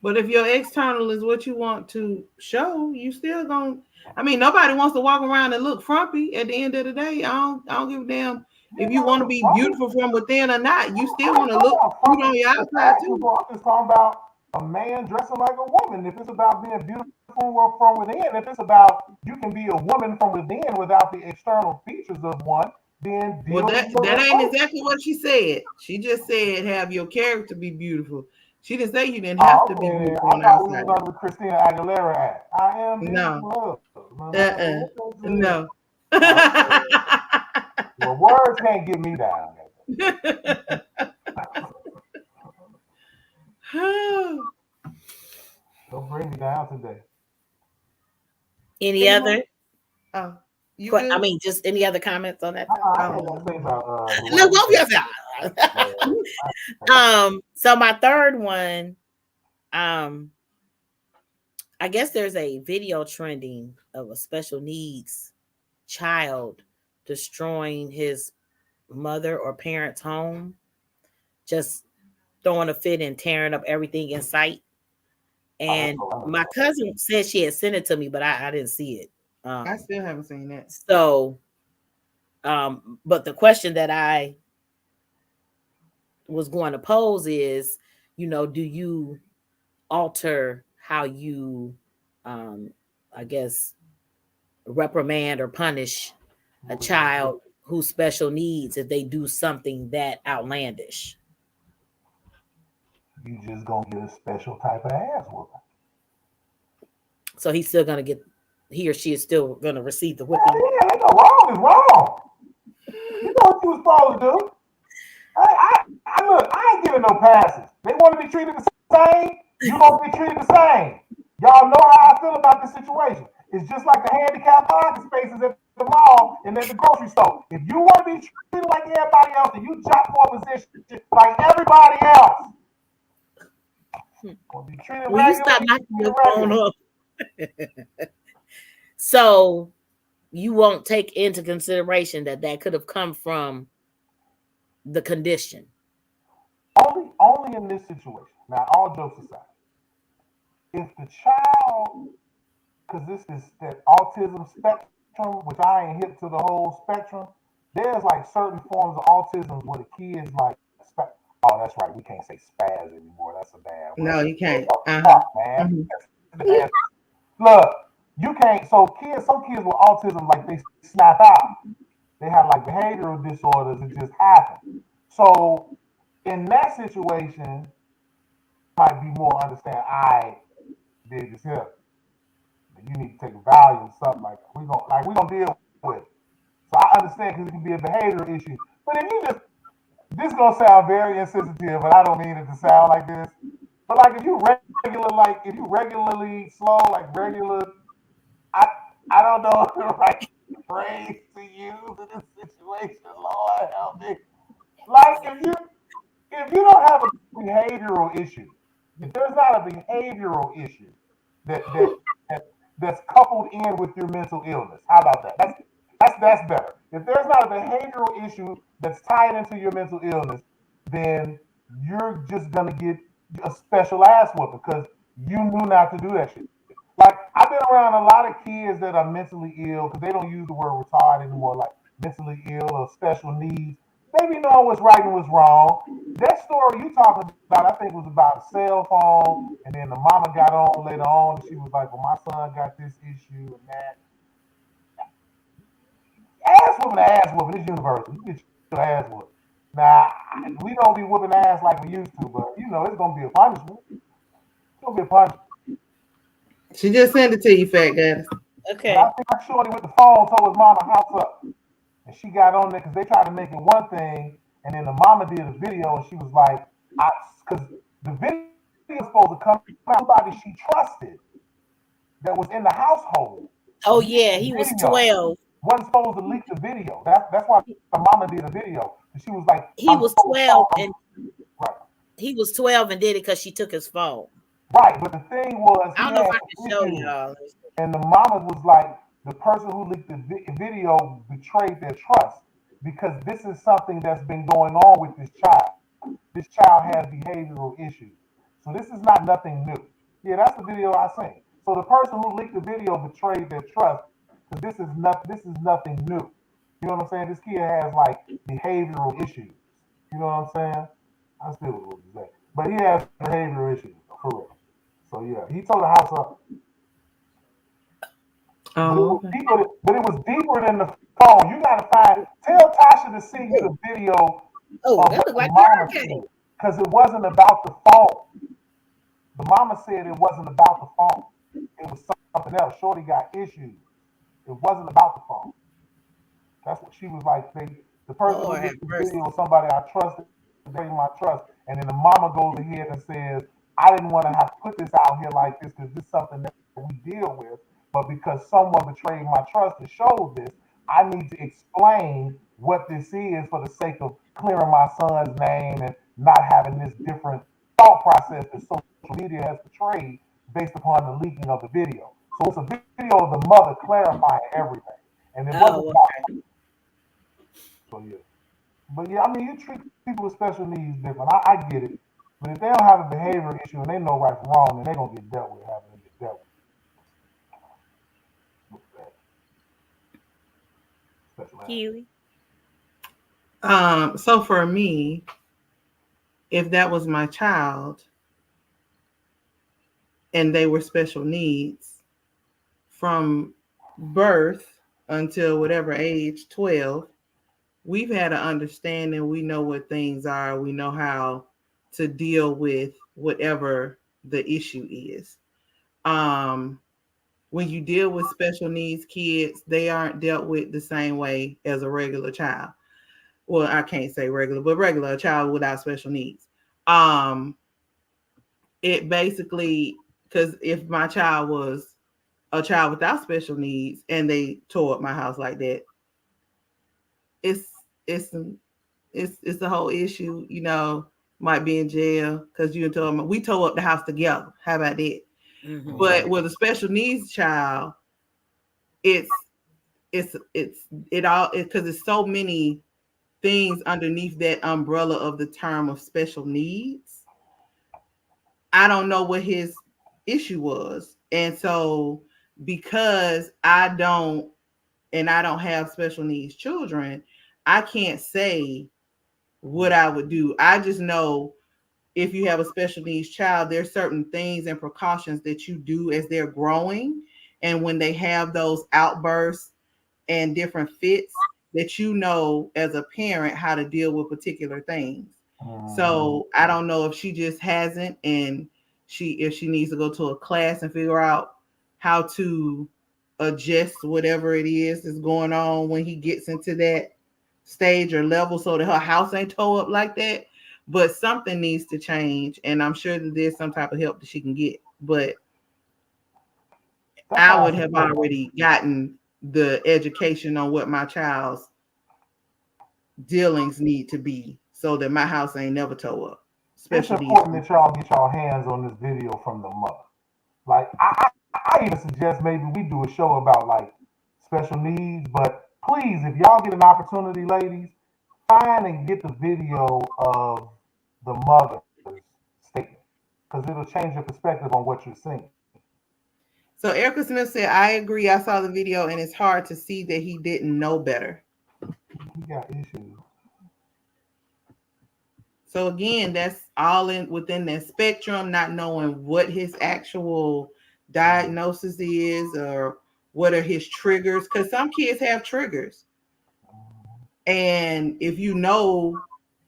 But if your external is what you want to show, you still gonna. I mean, nobody wants to walk around and look frumpy. At the end of the day, I don't give a damn if you want to be beautiful from within or not. You still want to look good on your outside too. I'm just talking about a man dressing like a woman. If it's about being beautiful from within, if it's about you can be a woman from within without the external features of one, then well, that ain't exactly what she said. She just said have your character be beautiful. She didn't say you didn't have to be beautiful on the outside. I thought we was Christina Aguilera act. I am beautiful. No. Well, words can't get me down. Don't bring me down today. Any other? Oh, I mean, just any other comments on that? So my third one, I guess there's a video trending of a special needs child destroying his mother or parents' home, just throwing a fit and tearing up everything in sight. And my cousin said she had sent it to me, but I didn't see it. I still haven't seen that. So, but the question that I was going to pose is, do you alter how you, I guess, reprimand or punish a child who's special needs if they do something that outlandish? You just gonna get a special type of ass whooping. So he's still gonna get, he or she is still gonna receive the whipping. Yeah, ain't no wrong is wrong. You know what you was supposed to do. Look, I ain't giving no passes. They want to be treated the same. You gonna be treated the same. Y'all know how I feel about this situation. It's just like the handicapped parking spaces at the mall and at the grocery store. If you want to be treated like everybody else, and you jump for a position like everybody else, will you stop knocking your phone up? So you won't take into consideration that could have come from the condition. Only in this situation. Now, all jokes aside, if the child, because this is that autism spectrum, which I ain't hip to the whole spectrum, there's like certain forms of autism where the kids like, oh, that's right, we can't say spaz anymore. That's a bad word. No, you can't. Fuck, man. Mhm. Look, you can't. So some kids with autism, like they snap out. They have like behavioral disorders. It just happens. So in that situation, might be more understand. I did this here. You need to take a value or something like we gonna deal with it. So I understand because it can be a behavioral issue. But if you just this gonna sound very insensitive, but I don't mean it to sound like this. But like if you regularly slow, like regular, I I don't know the right phrase to use in this situation. Lord help me. Like if you don't have a behavioral issue, if there's not a behavioral issue that that's coupled in with your mental illness, how about that? That's better. If there's not a behavioral issue that's tied into your mental illness, then you're just gonna get a special ass whooping because you knew not to do that shit. Like I've been around a lot of kids that are mentally ill because they don't use the word retarded anymore, like mentally ill or special needs. They be knowing what's right and what's wrong. That story you talking about, I think, was about a cell phone, and then the mama got on later on, and she was like, "Well, my son got this issue and that." Ass whooping is universal. You get your ass whooped. Now we don't be whooping ass like we used to, but you know it's gonna be a punishment. It's gonna be a punishment. She just sent it to you, Fat Goddess. Okay. But I think I shorty with the phone told his mama house up. And she got on there because they tried to make it one thing, and then the mama did a video, and she was like, because the video was supposed to come out, somebody she trusted that was in the household. Oh yeah, he was 12. Wasn't supposed to leak the video. That's why the mama did a video. And she was like, He was 12 and right. He was 12 and did it because she took his phone. Right, but the thing was, I don't know if I can show y'all. And the mama was like, the person who leaked the video betrayed their trust because this is something that's been going on with this child. This child has behavioral issues. So this is not nothing new. Yeah, that's the video I seen. So the person who leaked the video betrayed their trust because this is nothing new. You know what I'm saying? This kid has like behavioral issues. You know what I'm saying? I still would lose that. But he has behavioral issues, for real. So yeah, he told the house up. Oh, but it was deeper than the phone. You gotta tell Tasha to send you the video of what the like mama said. Because it wasn't about the phone. The mama said it wasn't about the phone. It was something else. Shorty got issues. It wasn't about the phone. That's what she was like. The person who did the video was somebody I trusted, my trust. And then the mama goes ahead and says, I didn't want to have to put this out here like this because this is something that we deal with. But because someone betrayed my trust and showed this, I need to explain what this is for the sake of clearing my son's name and not having this different thought process that social media has portrayed based upon the leaking of the video. So it's a video of the mother clarifying everything. And it wasn't about. So yeah. But yeah, I mean, you treat people with special needs different. I get it. But if they don't have a behavioral issue and they know right from wrong, then they're going to get dealt with having to get dealt with. Keely. So for me, if that was my child and they were special needs from birth until whatever age, 12, we've had an understanding. We know what things are. We know how to deal with whatever the issue is. When you deal with special needs kids, they aren't dealt with the same way as a regular child. Well, I can't say regular, but regular, a child without special needs. It basically, because if my child was a child without special needs and they tore up my house like that, it's the whole issue, you know, might be in jail because you told them we tore up the house together. How about that? Mm-hmm. But with a special needs child, it's because it's so many things underneath that umbrella of the term of special needs. I don't know what his issue was. And so because I don't have special needs children, I can't say what I would do. I just know if you have a special needs child, there's certain things and precautions that you do as they're growing. And when they have those outbursts and different fits, that you know as a parent how to deal with particular things. So I don't know if she just hasn't, and if she needs to go to a class and figure out how to adjust whatever it is that's going on when he gets into that stage or level, so that her house ain't tore up like that. But something needs to change, and I'm sure that there's some type of help that she can get. But I would have already gotten the education on what my child's dealings need to be, so that my house ain't never tore up. It's important that y'all get y'all hands on this video from the mother. Like I even suggest maybe we do a show about like special needs, but please, if y'all get an opportunity, ladies, find and get the video of the mother's statement, because it'll change your perspective on what you're seeing. So Erica Smith said, I agree. I saw the video and it's hard to see that he didn't know better. He got issues. So again, that's all within that spectrum, not knowing what his actual diagnosis is or what are his triggers, because some kids have triggers. And if you know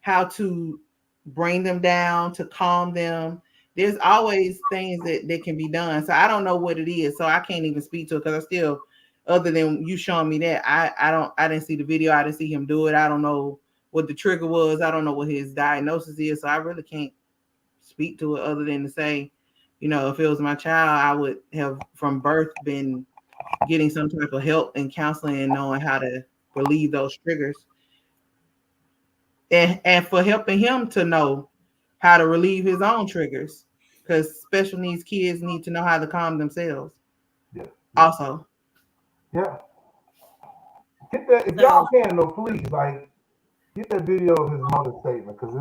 how to bring them down, to calm them, there's always things that can be done. So I don't know what it is. So I can't even speak to it, because I still, other than you showing me that, I didn't see the video. I didn't see him do it. I don't know what the trigger was. I don't know what his diagnosis is. So I really can't speak to it other than to say, you know, if it was my child, I would have from birth been getting some type of help and counseling and knowing how to relieve those triggers. And for helping him to know how to relieve his own triggers, because special needs kids need to know how to calm themselves. Yeah. Also. Yeah. Get that, if y'all can though, please, like, get that video of his mother's statement, because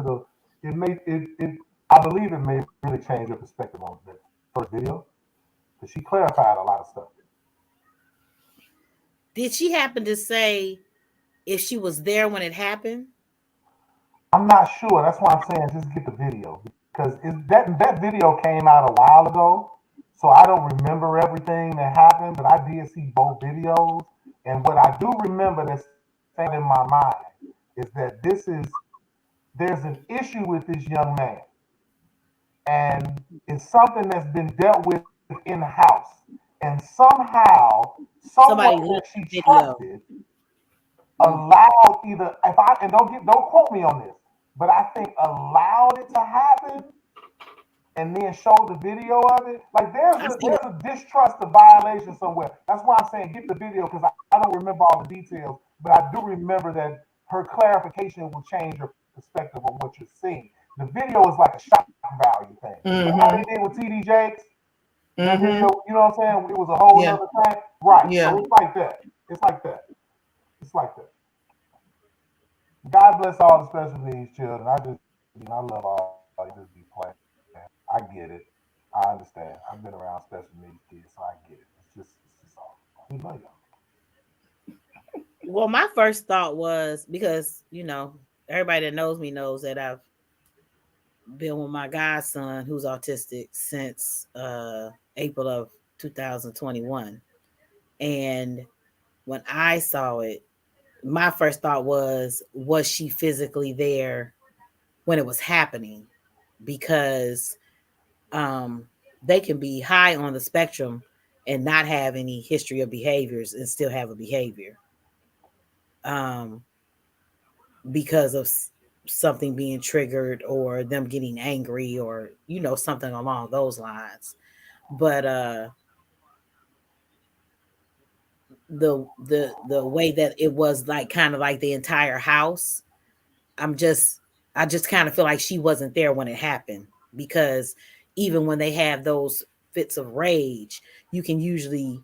I believe it may really change your perspective on that first video, because she clarified a lot of stuff. Did she happen to say if she was there when it happened? I'm not sure. That's why I'm saying just get the video, because that video came out a while ago, so I don't remember everything that happened, but I did see both videos, and what I do remember that's staying in my mind is that there's an issue with this young man, and it's something that's been dealt with in the house, and somehow someone that she trusted allowed and don't quote me on this, but I think allowed it to happen and then showed the video of it. Like there's a distrust, a violation somewhere. That's why I'm saying get the video, because I don't remember all the details, but I do remember that her clarification will change your perspective on what you're seeing. The video is like a shock value thing. Mm-hmm. How they did with TD Jakes. Mm-hmm. Video, you know what I'm saying? It was a whole other thing. Right. Yeah. So it's like that. It's like that. It's like that. God bless all the special needs children. I love all you just be playing. I get it. I understand. I've been around special needs kids, so I get it. It's just all. We love y'all. Well, my first thought was, because, you know, everybody that knows me knows that I've been with my godson who's autistic since April of 2021. And when I saw it, my first thought was she physically there when it was happening? Because they can be high on the spectrum and not have any history of behaviors and still have a behavior because of something being triggered or them getting angry or, you know, something along those lines. But the way that it was, like, kind of like the entire house, I just kind of feel like she wasn't there when it happened, because even when they have those fits of rage, you can usually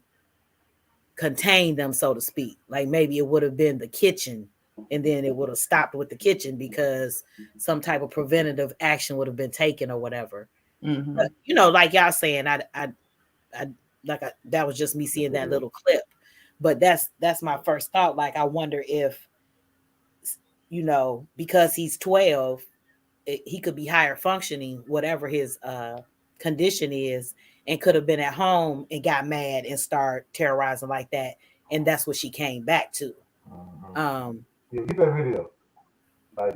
contain them, so to speak. Like maybe it would have been the kitchen, and then it would have stopped with the kitchen because some type of preventative action would have been taken or whatever. Mm-hmm. But, you know, like y'all saying, that was just me seeing that little clip. But that's my first thought. Like, I wonder if because he's 12, he could be higher functioning, whatever his condition is, and could have been at home and got mad and start terrorizing like that. And that's what she came back to. Yeah, get that video.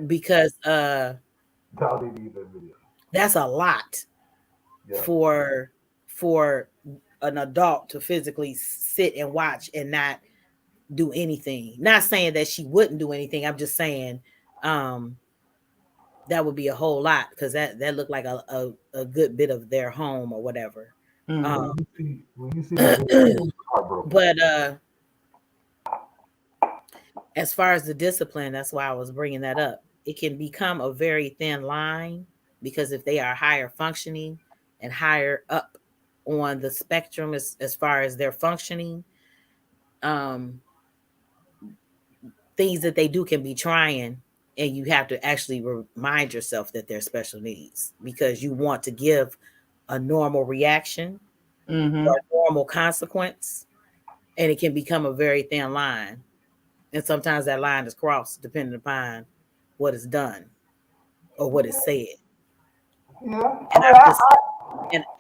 Because Dolly need that video. that's a lot for an adult to physically sit and watch and not do anything. Not saying that she wouldn't do anything. I'm just saying that would be a whole lot, because that looked like a good bit of their home or whatever. When you see that video, but as far as the discipline, that's why I was bringing that up. It can become a very thin line, because if they are higher functioning and higher up on the spectrum as far as their functioning, things that they do can be trying, and you have to actually remind yourself that they're special needs, because you want to give a normal reaction or a normal consequence, and it can become a very thin line. And sometimes that line is crossed depending upon what is done or what is said. Yeah.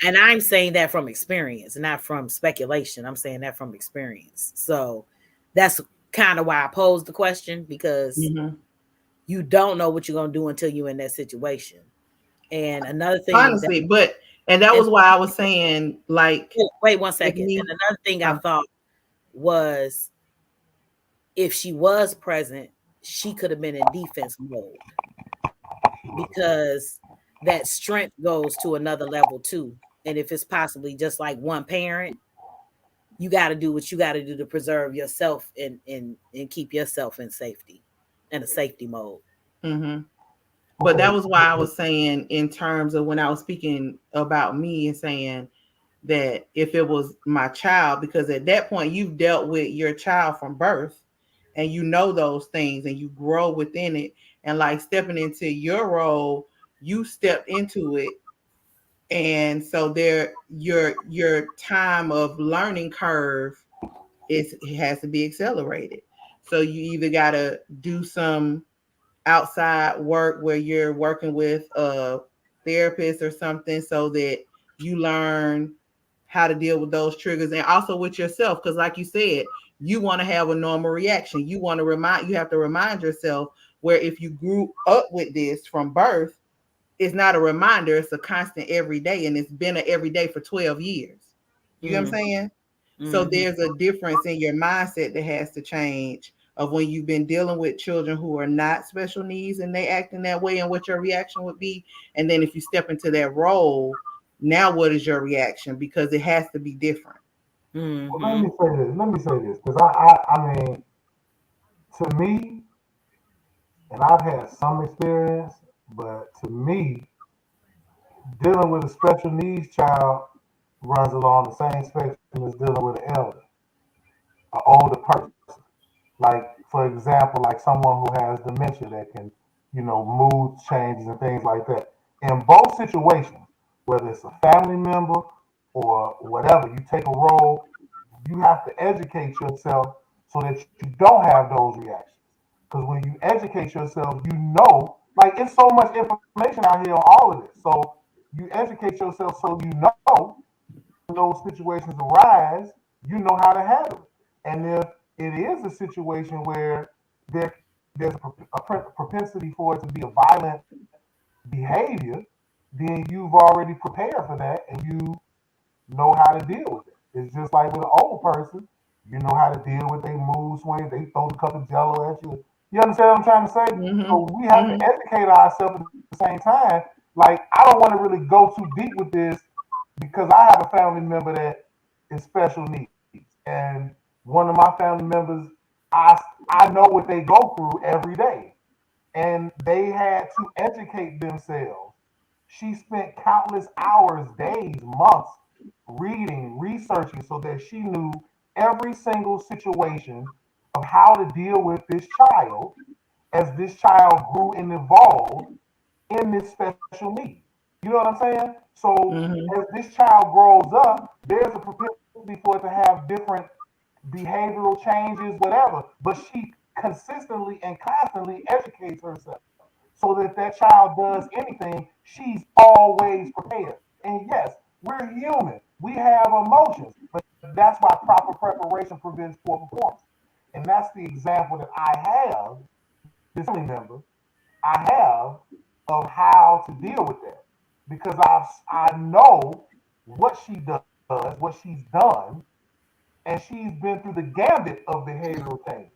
And I'm saying that from experience, not from speculation. I'm saying that from experience. So that's kind of why I posed the question, because you don't know what you're going to do until you're in that situation. And another thing, honestly, and that was why I was saying, like, wait 1 second. And another thing I thought was, if she was present, she could have been in defense mode, because that strength goes to another level too. And if it's possibly just like one parent, you got to do what you got to do to preserve yourself and keep yourself in safety, in a safety mode. But that was why I was saying, in terms of when I was speaking about me and saying that if it was my child, because at that point you've dealt with your child from birth, and you know those things, and you grow within it. And like stepping into your role, you stepped into it. And so your time of learning curve it has to be accelerated. So you either got to do some outside work where you're working with a therapist or something, so that you learn how to deal with those triggers, and also with yourself. Because like you said, you want to have a normal reaction. You have to remind yourself, where if you grew up with this from birth, it's not a reminder, it's a constant every day, and it's been an every day for 12 years. You know what I'm saying? So there's a difference in your mindset that has to change, of when you've been dealing with children who are not special needs and they act in that way, and what your reaction would be. And then if you step into that role, now what is your reaction? Because it has to be different. Well, let me say this, because I mean, to me, and I've had some experience, but to me, dealing with a special needs child runs along the same spectrum as dealing with an elder, an older person. Like, for example, like someone who has dementia that can, mood changes and things like that. In both situations, whether it's a family member or whatever, you take a role, you have to educate yourself so that you don't have those reactions. Because when you educate yourself, like, it's so much information out here on all of this. So you educate yourself so when those situations arise, you know how to handle it. And if it is a situation where there's a propensity for it to be a violent behavior, then you've already prepared for that, and you know how to deal with it. It's just like with an old person, you know how to deal with their mood swings. They throw a cup of jello at you. You understand what I'm trying to say? So we have to educate ourselves at the same time. Like, I don't want to really go too deep with this, because I have a family member that is special needs. And one of my family members, I know what they go through every day. And they had to educate themselves. She spent countless hours, days, months reading, researching, so that she knew every single situation of how to deal with this child as this child grew and evolved in this special need. You know what I'm saying? So as this child grows up, there's a propensity for it to have different behavioral changes, whatever. But she consistently and constantly educates herself so that that child does anything, she's always prepared. And yes, we're human. We have emotions, but that's why proper preparation prevents poor performance. And that's the example that I have, this family member, I have of how to deal with that. Because I know what she does, what she's done, and she's been through the gambit of behavioral change.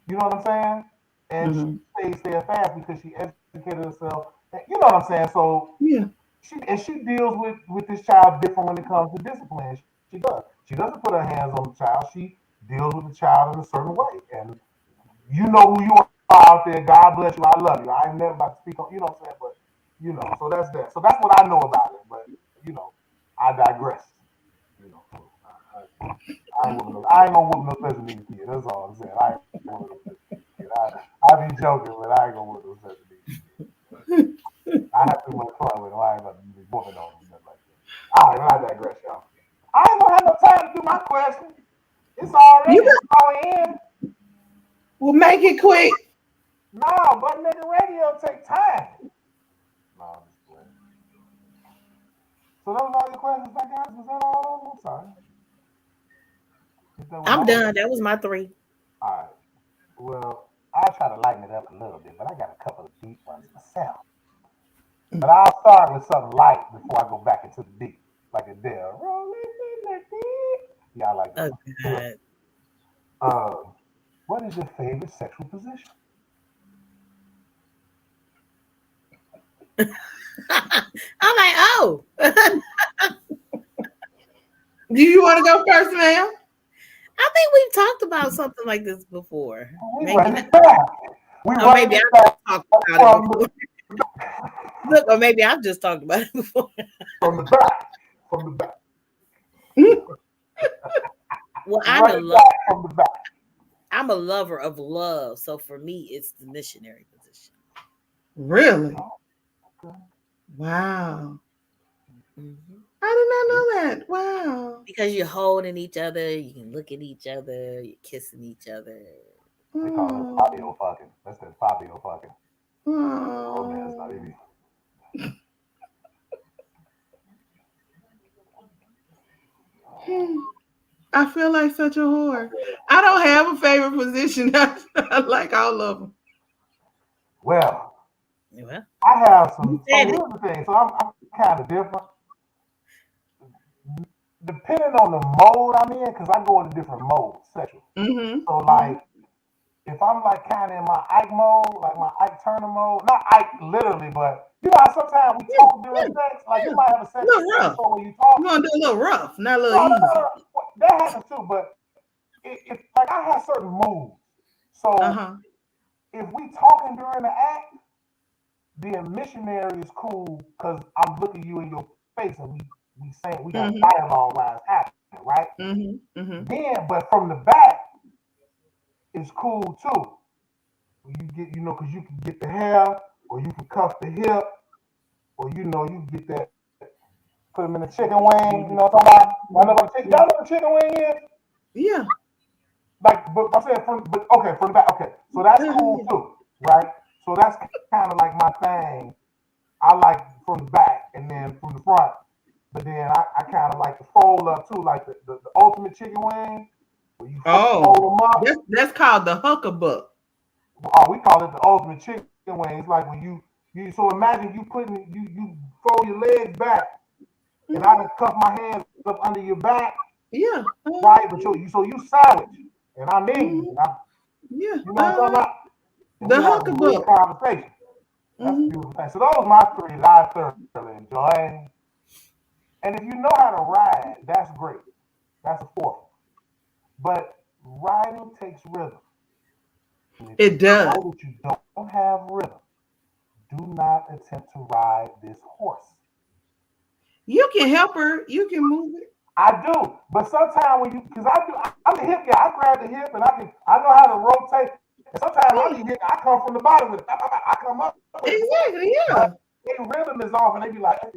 You know what I'm saying? And she stayed steadfast because she educated herself. You know what I'm saying? So Yeah. she deals with this child different when it comes to discipline. She does. She doesn't put her hands on the child. She deals with the child in a certain way. And you know who you are out there. God bless you. I love you. I ain't never about to speak on, you know what I'm saying? But you know, so that's that. So that's what I know about it. But you know, I digress. You know, so I ain't gonna whoop no special needs kid. That's all I'm saying. I ain't gonna whoop no special needs kid. I be joking, but I ain't gonna whoop no special needs kid. I have too much fun with him. I ain't gonna be whooping on him, nothing like that. All right, I digress, y'all. I ain't gonna have no time to do my question. It's already going in. We'll make it quick. No, but nigga, radio take time. No, I'm just playing. So those are all your questions, my guys. Was that all of them? I'm sorry. I'm done. That was my 3. All right. Well, I'll try to lighten it up a little bit, but I got a couple of deep ones myself. But I'll start with something light before I go back into the deep, like Adele. Yeah, I like that. Oh, What is your favorite sexual position? I'm like, oh. Do you want to go first, ma'am? I think we've talked about something like this before. Maybe I've talked about it before. Look, or maybe I've just talked about it before. From the back. Well, I'm a lover of love, so for me, it's the missionary position. Really? Okay. Wow. Mm-hmm. I did not know that. Wow. Because you're holding each other, you can look at each other, you're kissing each other. They call it Fabio fucking. That's the Fabio fucking. Oh man, it's not easy. I feel like such a whore. I don't have a favorite position. I like all of them. Well, I have some. So here's the thing. So I'm kind of different. Depending on the mode I'm in, because I go in different modes, sexual. Mm-hmm. So like, if I'm like kind of in my Ike mode, like my Ike Turner mode, not Ike literally, but you know how sometimes we talk during sex, like you might have a sex rough. when you talk. You want to do a little rough, not a little easy. No. That happens too, but if like I have certain moods. So if we talking during the act, being missionary is cool because I'm looking you in your face and we saying we got dialogue lines happening, right? Then, but from the back, it's cool too. You get, you know, because you can get the hair, or you can cuff the hip, or you know, you get that, put them in the chicken wing. You know what I'm talking about? Y'all know what the chicken wing is? Yeah. Like, but I'm saying from the back. Okay, so that's cool too, right? So that's kind of like my thing. I like from the back and then from the front, but then I kind of like the fold up too, like the ultimate chicken wing. Where you fold them up. That's called the huckabuck. Oh, we call it the ultimate chicken wing. It's like when you so imagine you fold your legs back, and I just cuff my hands up under your back. Yeah. Right, but you sandwich, and I mean, yeah. You know what I'm talking about? The huckabuck conversation. That's beautiful thing. So those are my 3 that I thoroughly enjoy. And if you know how to ride, that's great. That's a 4th. But riding takes rhythm. It does. If you don't have rhythm, do not attempt to ride this horse. You can help her. You can move it. I do, but sometimes because I'm a hip guy. I grab the hip and I know how to rotate. And sometimes I come from the bottom with it. I come up. Exactly, yeah. Their rhythm is off, and they be like, who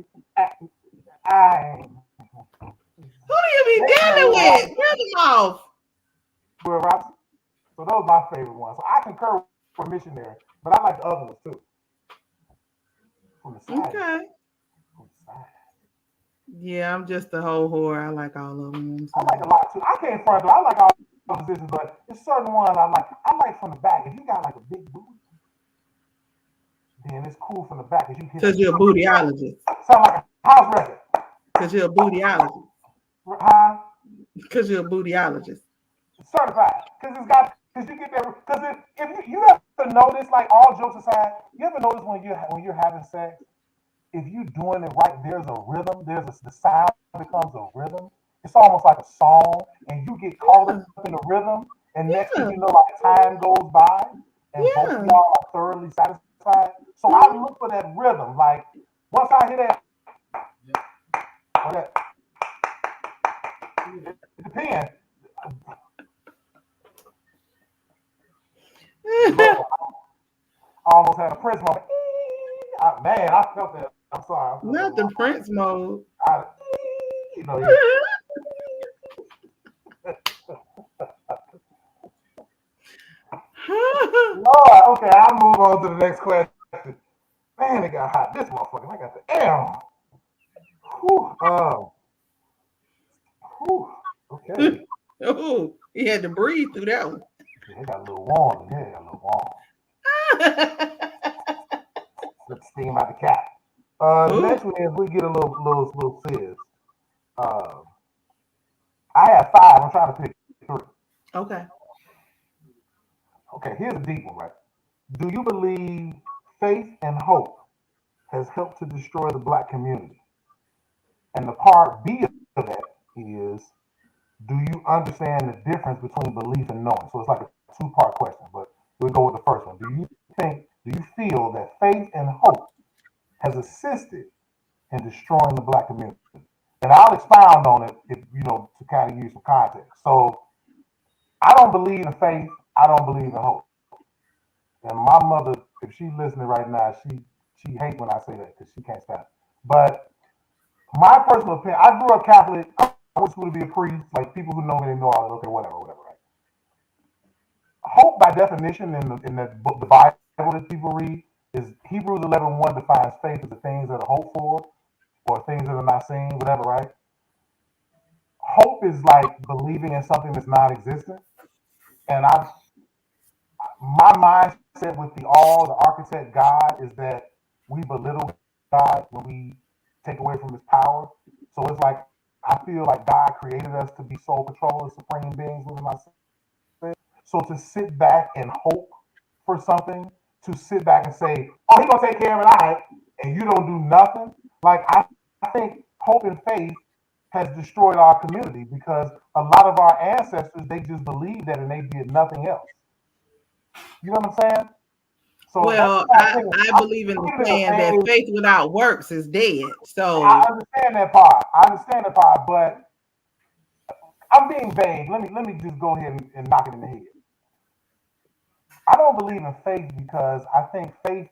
do you be dealing with? Rhythm off. Well, Rob, So those are my favorite ones. So I concur with missionary, but I like the other ones too. From the side. Okay. From the side. Yeah, I'm just a whole whore. I like all of them. I like a lot too. I can't front though. I like all the positions, but there's certain ones I like. I like from the back. If you got like a big booty, then it's cool from the back. Because you're a bootyologist. Sound like a house record. Because you're a bootyologist. Huh? Because you're a bootyologist. Certified. Because you get that. Because if you ever notice, like all jokes aside, you ever notice when you're having sex, if you're doing it right, there's a rhythm. The sound becomes a rhythm. It's almost like a song, and you get caught up in the rhythm. And next thing you know, like time goes by, and both of y'all are thoroughly satisfied. So I look for that rhythm. Like once I hear that, it depends. I almost had a Prince moment. Man, I felt that. I'm sorry. Not the Prince mode. You know. Lord, okay, I'll move on to the next question. Man, it got hot. This motherfucker, I got the air. Whew, okay. Oh, he had to breathe through that one. Yeah, it got a little warm in here. Let the steam out the cap. The next one is we get a little fizz. I have 5. I'm trying to pick 3. Okay. Okay, here's a deep one, right? Do you believe faith and hope has helped to destroy the Black community? And the part B of that is, do you understand the difference between belief and knowing? So it's like a 2-part question, but we'll go with the first one. Do you feel that faith and hope has assisted in destroying the Black community? And I'll expound on it if to kind of use some context. So I don't believe in faith. I don't believe in hope. And my mother, if she's listening right now, she hates when I say that because she can't stand it. But my personal opinion, I grew up Catholic. I went to school to be a priest. Like people who know me, they know all that. Okay, whatever, right? Hope, by definition, in the book, the Bible that people read, is Hebrews 11:1 defines faith as the things that are hoped for, or things that are not seen, whatever, right? Hope is like believing in something that's non-existent. And my mindset with the architect God is that we belittle God when we take away from his power. So it's like I feel like God created us to be sole controllers, supreme beings within myself. So to sit back and hope for something, to sit back and say, oh, he's gonna take care of it, all right, and you don't do nothing. Like I think hope and faith has destroyed our community because a lot of our ancestors, they just believed that and they did nothing else. You know what I'm saying? So well, I believe in the saying that faith without works is dead. So I understand that part. But I'm being vague. Let me just go ahead and knock it in the head. I don't believe in faith because I think faith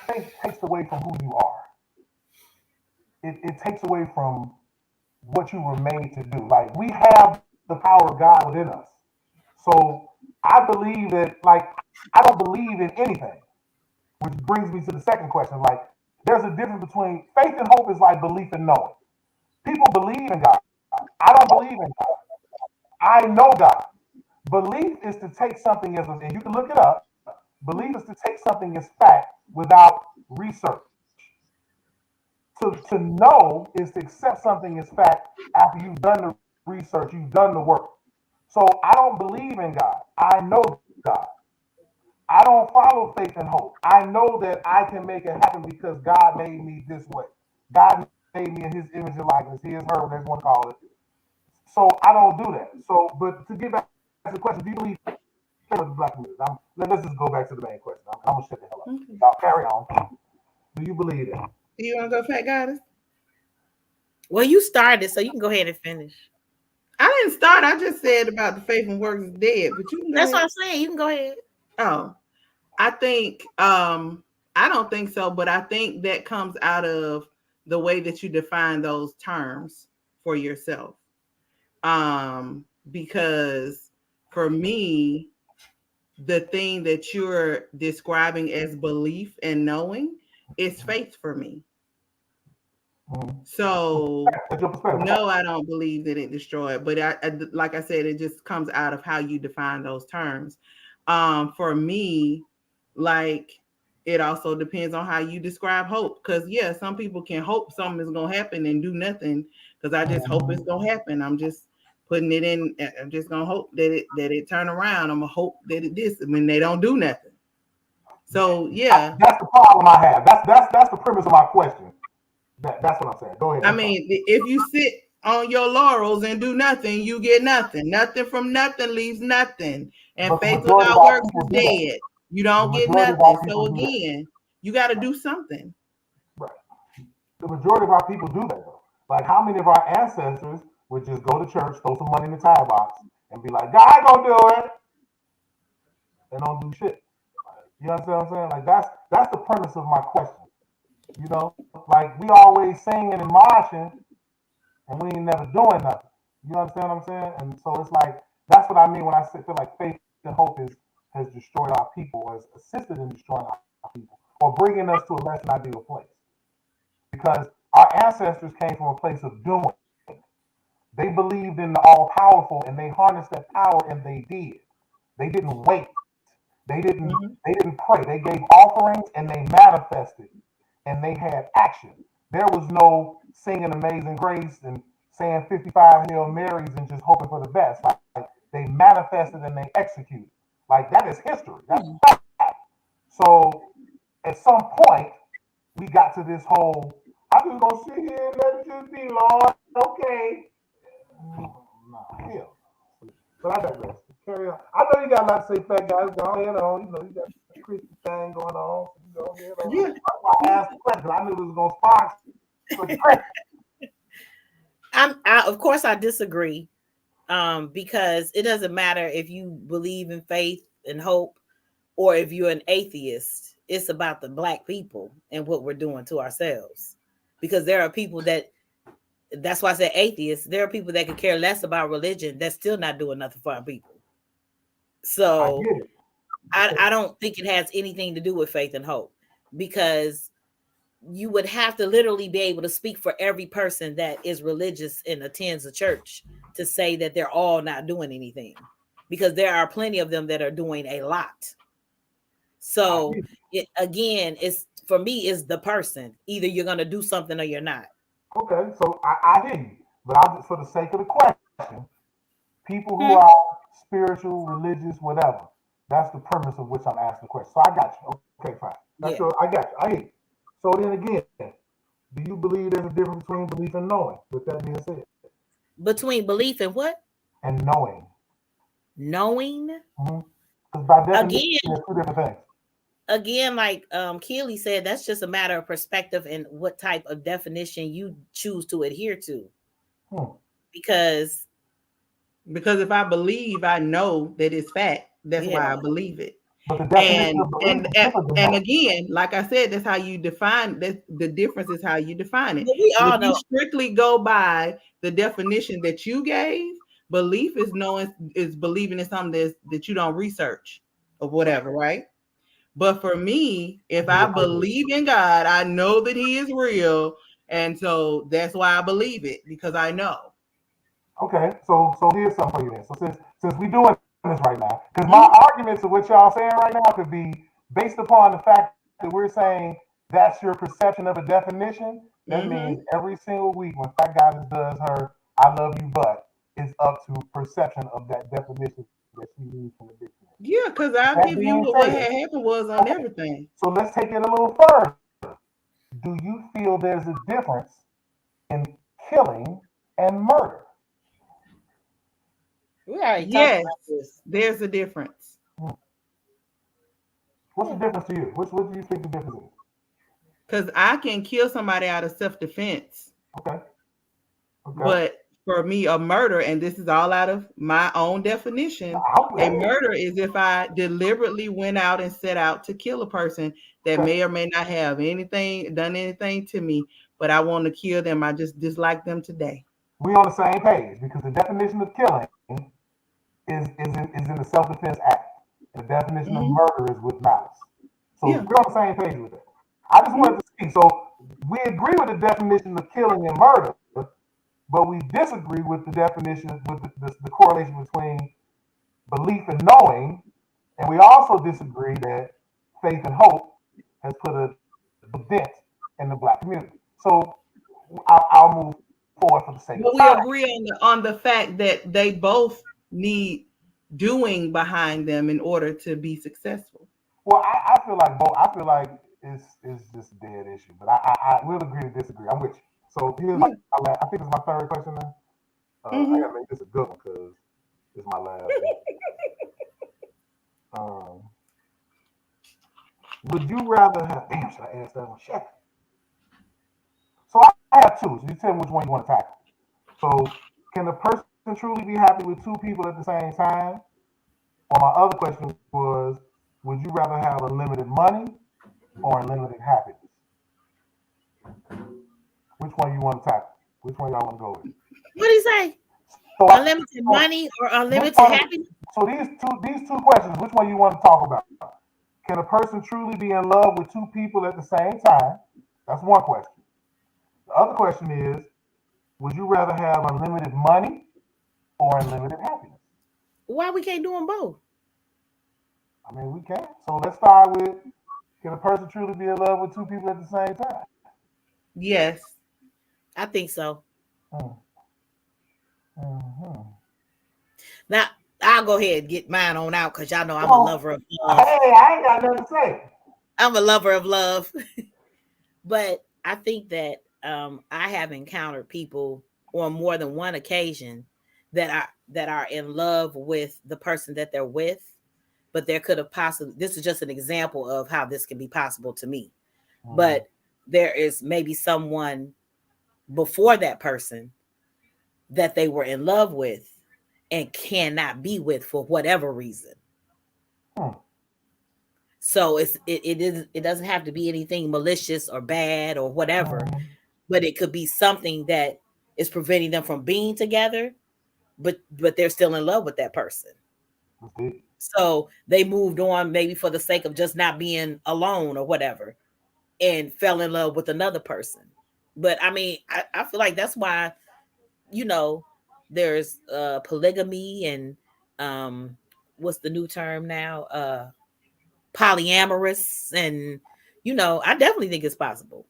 takes away from who you are. It takes away from what you were made to do. Like we have the power of God within us. So I believe that, like, I don't believe in anything, which brings me to the second question. Like, there's a difference between faith and hope is like belief and knowing. People believe in God. I don't believe in God. I know God. Belief is to take something as, and you can look it up, belief is to take something as fact without research. To know is to accept something as fact after you've done the research, you've done the work. So I don't believe in God. I know God. I don't follow faith and hope. I know that I can make it happen because God made me this way. God made me in his image and likeness. He is her, whatever you want to call it. So I don't do that. So, but to get back to the question, do you believe in the Black community? Let's just go back to the main question. I'm going to shut the hell up. Okay. Y'all carry on. Do you believe that? Do you want to go, Fat Goddess? Well, you started, so you can go ahead and finish. I didn't start. I just said about the faith and works is dead. But you can go That's ahead. What I'm saying. You can go ahead. Oh, I think I don't think so, but I think that comes out of the way that you define those terms for yourself. because for me, the thing that you're describing as belief and knowing is faith for me. So no, I don't believe that it destroyed, but like I said, it just comes out of how you define those terms. For me, like it also depends on how you describe hope. Because yeah, some people can hope something is gonna happen and do nothing. Because I just hope it's gonna happen. I'm just putting it in. I'm just gonna hope that it turn around. I'm gonna hope that it this when they don't do nothing. So yeah, that's the problem I have. That's the premise of my question. That's what I'm saying. Go ahead. I mean, if you sit on your laurels and do nothing, you get nothing. Nothing from nothing leaves nothing. And But faith without works is dead. You don't get nothing. So again, you got to do something. Right. The majority of our people do that though. Like how many of our ancestors would just go to church, throw some money in the tithe box, and be like, God gonna do it, and don't do shit. You understand what I'm saying? Like that's the premise of my question. You know, like we always singing and marching, and we ain't never doing nothing. You understand what I'm saying? And so it's like that's what I mean when I feel like faith and hope has destroyed our people, or has assisted in destroying our people, or bringing us to a less than ideal place. Because our ancestors came from a place of doing. They believed in the all powerful, and they harnessed that power, and they did. They didn't wait. They didn't pray. They gave offerings, and they manifested, and they had action. There was no singing Amazing Grace and saying 55 Hail Marys and just hoping for the best. Like they manifested and they executed. Like that is history. That's fact. So at some point, we got to this whole, I'm just gonna sit here and let it just be, Lord. Okay. No, hell. But I digress. Carry on. I know you got a lot to say, fat guys. Go ahead on. You know, you got the Christian thing going on. Go ahead on. Yeah. I asked the question. I knew it was going to spark. Of course, I disagree. Because it doesn't matter if you believe in faith and hope, or if you're an atheist. It's about the Black people and what we're doing to ourselves. Because there are people that's why I said atheists. There are people that could care less about religion that's still not doing nothing for our people. So I don't think it has anything to do with faith and hope, because you would have to literally be able to speak for every person that is religious and attends a church to say that they're all not doing anything, because there are plenty of them that are doing a lot. So it's for me, is the person. Either you're going to do something or you're not. Okay, so I hear you, but for the sake of the question, people who are spiritual, religious, whatever, that's the premise of which I'm asking the question. So I got you. Okay, fine. I got you. I hear you. So then again, do you believe there's a difference between belief and knowing? With that being said, between belief and what? And knowing. Knowing. Because by definition, there's two different things. Again, like Keely said, that's just a matter of perspective and what type of definition you choose to adhere to. Because if I believe, I know that it's fact. That's why I believe it. And again, like I said, that's how you define that. The difference is how you define it. But we all know. You strictly go by the definition that you gave. Belief is believing in something that you don't research or whatever, right? But for me, if I believe in God, I know that He is real, and so that's why I believe it, because I know. Okay, so here's something for you then. So since we're doing this right now, because my arguments of what y'all saying right now could be based upon the fact that we're saying that's your perception of a definition. That means every single week when Fat Goddess does her "I love you," but it's up to perception of that definition that she needs from the dictionary. Yeah, because I'll give you what had happened was on everything. So let's take it a little further. Do you feel there's a difference in killing and murder? Yes, there's a difference. What's the difference to you? What do you think the difference is? Because I can kill somebody out of self-defense. Okay. But for me, a murder, and this is all out of my own definition, a murder is if I deliberately went out and set out to kill a person that may or may not have done anything to me, but I want to kill them. I just dislike them today. We're on the same page, because the definition of killing is in the Self-Defense Act. And the definition of Mhm. murder is with malice. So Yeah. we're on the same page with that. I just wanted to speak. So we agree with the definition of killing and murder, but we disagree with the definition, with the correlation between belief and knowing. And we also disagree that faith and hope has put a dent in the Black community. So I'll move forward for the sake But of we time. agree on the fact that they both need doing behind them in order to be successful. Well, I feel like both. I feel like it's just a dead issue, but I will agree to disagree. I'm with you. So here's Yeah. I think it's my third question now. I Mhm. gotta make this a good one because it's my last. Would you rather have? Damn, should I ask that one? Shit. So I have two. So you tell me which one you want to tackle. So can a person truly be happy with two people at the same time? Or my other question was, would you rather have unlimited money or unlimited happiness? Which one you want to tackle? Which one y'all want to go with? What do you say? So, Unlimited so money or which unlimited one? happiness? So these two questions, which one you want to talk about? Can a person truly be in love with two people at the same time? That's one question. The other question is, would you rather have unlimited money or unlimited happiness? Why we can't do them both? I mean, we can. So let's start with, can a person truly be in love with two people at the same time? Yes. I think so. Mm-hmm. Now I'll go ahead and get mine on out because y'all know I'm a Well, lover of love. hey, I ain't got nothing to say. I'm a lover of love. But I think that I have encountered people on more than one occasion that are in love with the person that they're with, but there could have possibly, this is just an example of how this can be possible to me. But there is maybe someone before that person that they were in love with and cannot be with for whatever reason. So it doesn't have to be anything malicious or bad or whatever, but it could be something that is preventing them from being together, but they're still in love with that person. So they moved on maybe for the sake of just not being alone or whatever, and fell in love with another person. But I mean, I feel like that's why, there's polygamy and what's the new term now? Polyamorous, and I definitely think it's possible.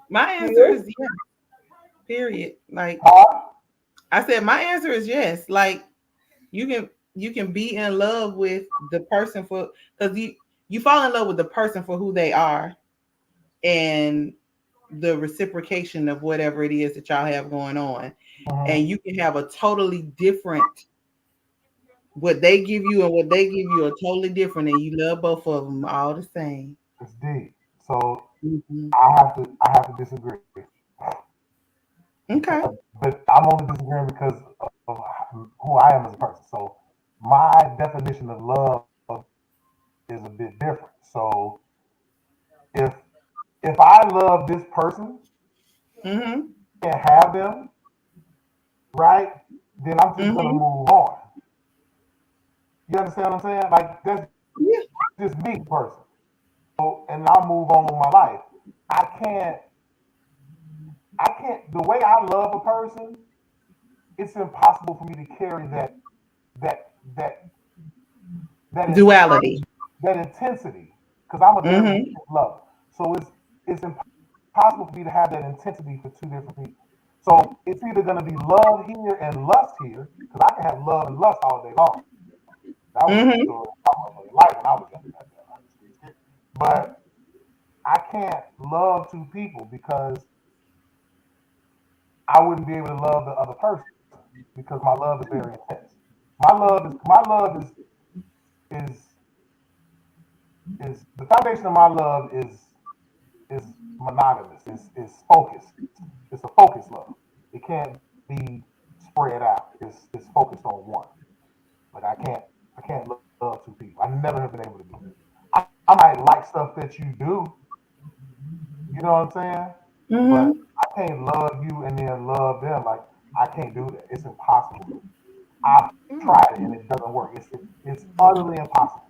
My answer is yes. Period. Like I said, my answer is yes. Like you can be in love with the person for, because you fall in love with the person for who they are and the reciprocation of whatever it is that y'all have going on. And you can have a totally different, what they give you and what they give you are totally different, and you love both of them all the same. It's deep. So I have to disagree. Okay. But I'm only disagreeing because of who I am as a person. So my definition of love is a bit different. So if I love this person and have them, right, then I'm just gonna move on. You understand what I'm saying? Like that's just me, person. So, and I'll move on with my life. I can't. The way I love a person, it's impossible for me to carry that Duality. that intensity, because I'm a very intense lover. So it's impossible for me to have that intensity for two different people. So it's either going to be love here and lust here, because I can have love and lust all day long. That was the story of my life when I was younger. But I can't love two people because I wouldn't be able to love the other person because my love is very intense. My love is the foundation of my love is monogamous. Is focused. It's a focused love. It can't be spread out. It's focused on one. Like I can't love two people. I never have been able to do it. I might like stuff that you do. You know what I'm saying? but I can't love you and then love them. Like I can't do that. It's impossible. I've tried it and it doesn't work. It's utterly impossible.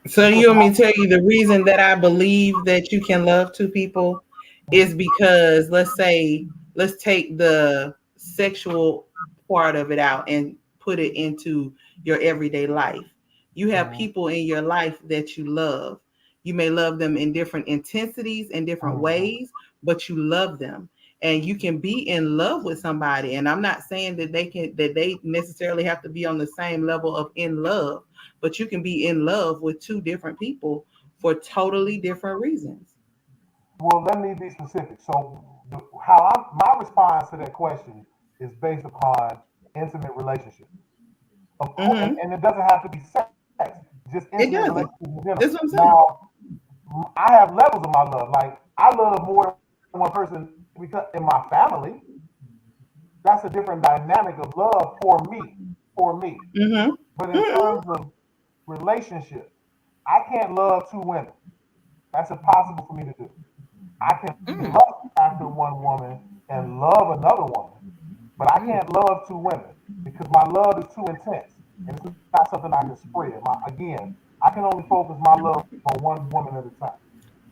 So you want me to tell you the reason that I believe that you can love two people is because let's take the sexual part of it out and put it into your everyday life. You have people in your life that you love. You may love them in different intensities and different ways, but you love them. And you can be in love with somebody. And I'm not saying that they necessarily have to be on the same level of in love, but you can be in love with two different people for totally different reasons. Well, let me be specific. So, my response to that question is based upon intimate relationship. Of course, and it doesn't have to be sex, just It intimate doesn't. relationship in general. That's what I'm saying. Now, I have levels of my love. Like I love more than one person because in my family, that's a different dynamic of love for me. But in terms of relationships, I can't love two women. That's impossible for me to do. I can lust after one woman and love another woman, but I can't love two women because my love is too intense and it's not something I can spread. Again, I can only focus my love on one woman at a time.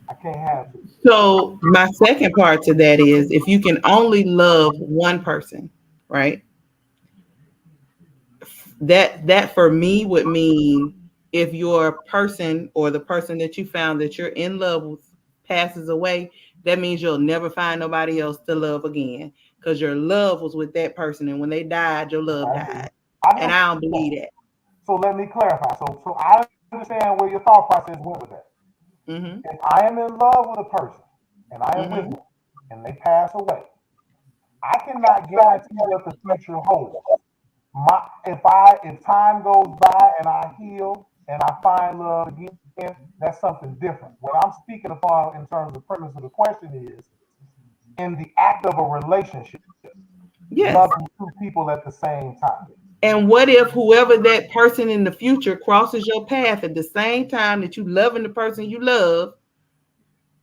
I can't have two. So my second part to that is if you can only love one person, right? That for me would mean if your person or the person that you found that you're in love with passes away, that means you'll never find nobody else to love again because your love was with that person, and when they died, your love died. And I don't believe that. So let me clarify. So I understand where your thought process went with that. If I am in love with a person and I am with them and they pass away, I cannot guarantee what the future holds. If time goes by and I heal and I find love again, that's something different. What I'm speaking upon in terms of the premise of the question is in the act of a relationship, loving two people at the same time. And what if whoever that person in the future crosses your path at the same time that you loving the person you love?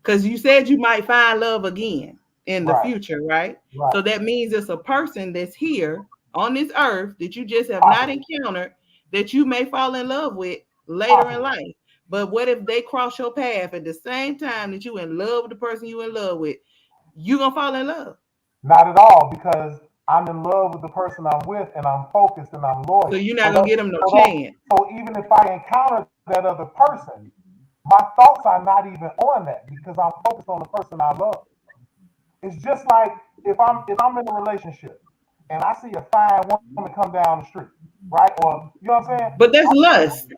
Because you said you might find love again in the future, right? So that means it's a person that's here on this earth that you just have not encountered that you may fall in love with later in life. But what if they cross your path at the same time that you in love with the person you in love with? You gonna fall in love? Not at all, because I'm in love with the person I'm with and I'm focused and I'm loyal. So you're not gonna get them no chance. So even if I encounter that other person, my thoughts are not even on that because I'm focused on the person I love. It's just like if I'm in a relationship and I see a fine woman come down the street, right? Or you know what I'm saying? But that's lust.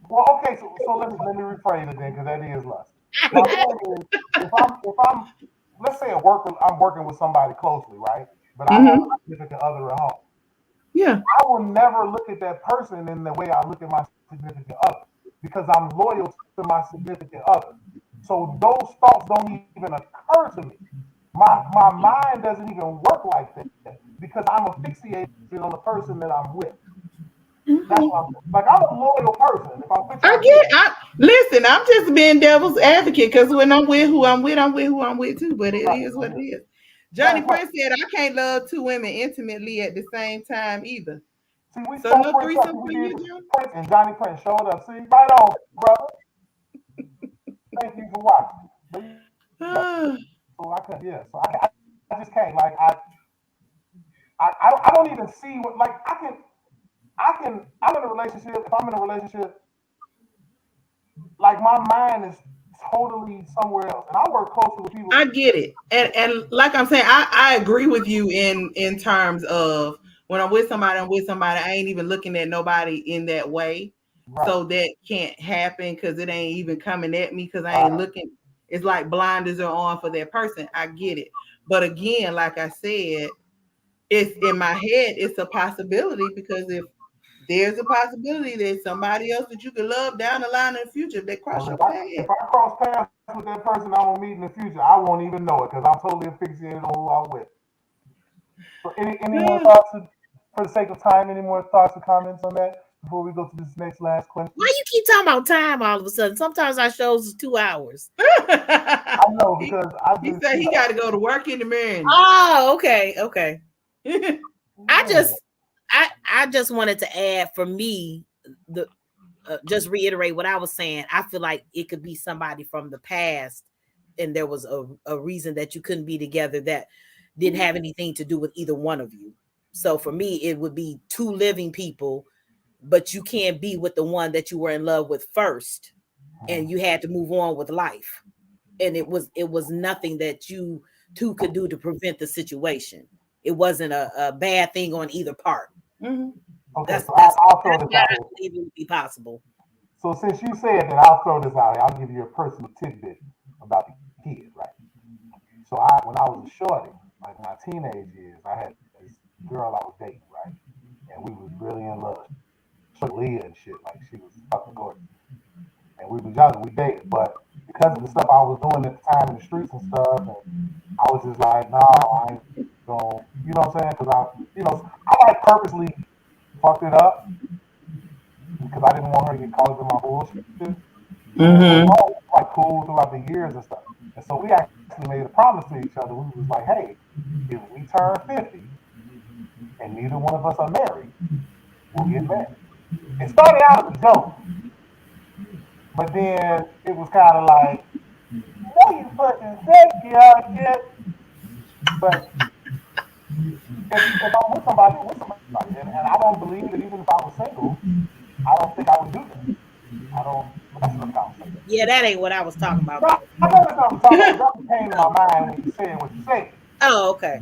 Well, okay, so let me rephrase it then, because that is lust. My point is, if I'm let's say I'm working with somebody closely, right? But I have a significant other at home. Yeah. I will never look at that person in the way I look at my significant other because I'm loyal to my significant other. So those thoughts don't even occur to me. My mind doesn't even work like that because I'm asphyxiated on the person that I'm with. That's what I'm a loyal person. If I'm with listen, I'm just being devil's advocate because when I'm with who I'm with, I'm with who I'm with too. But it is what it is. Johnny Prince said, I can't love two women intimately at the same time either. See, we so no threesome for you, John? Prince and Johnny Prince showed up. See, right on, brother. Thank you for watching. So I could, So I just can't. Like I don't even see what like I'm in a relationship. If I'm in a relationship, like my mind is totally somewhere else, and I work closely with people. I get it, and like I'm saying, I agree with you in terms of when I'm with somebody, I ain't even looking at nobody in that way. Right. So that can't happen because it ain't even coming at me because I ain't looking. It's like blinders are on for that person. I get it, but again, like I said, it's in my head. It's a possibility because if there's a possibility that somebody else that you can love down the line in the future, if they cross your path. If I cross paths with that person I'm gonna meet in the future, I won't even know it because I'm totally asphyxiated on who I'm with. So any more thoughts for the sake of time? Any more thoughts or comments on that? before we go to this last question? Why you keep talking about time all of a sudden? Sometimes our shows is 2 hours. I know because he said he got to go to work in the morning. Oh, okay. I just wanted to add for me the just reiterate what I was saying. I feel like it could be somebody from the past, and there was a reason that you couldn't be together that didn't have anything to do with either one of you. So for me, it would be two living people, but you can't be with the one that you were in love with first, and you had to move on with life. And it was nothing that you two could do to prevent the situation. It wasn't a bad thing on either part. Mm-hmm. Okay, so I'll throw this out I here. believe it would be possible. So since you said that, I'll throw this out here. I'll give you a personal tidbit about the kid, right? So when I was a shorty, like my teenage years, I had this girl I was dating, right? And we was really in love. Leah and shit, like she was fucking gorgeous. And we was young, we dated, but because of the stuff I was doing at the time in the streets and stuff, and I was just like, no, I ain't gonna, you know what I'm saying? Because I like purposely fucked it up because I didn't want her to get caught up in my bullshit. Mm-hmm. We were like cool throughout the years and stuff. And so we actually made a promise to each other. We was like, hey, if we turn 50 and neither one of us are married, we'll get married. It started out as a joke, but then it was kind of like, no, you fucking sexy out shit. But if I'm with somebody, and I don't believe that even if I was single, I don't think I would do that. I don't. That's what I'm saying. Yeah, that ain't what I was talking about. I know that's what I'm talking about. That came to my mind when you said what you said. Oh, okay.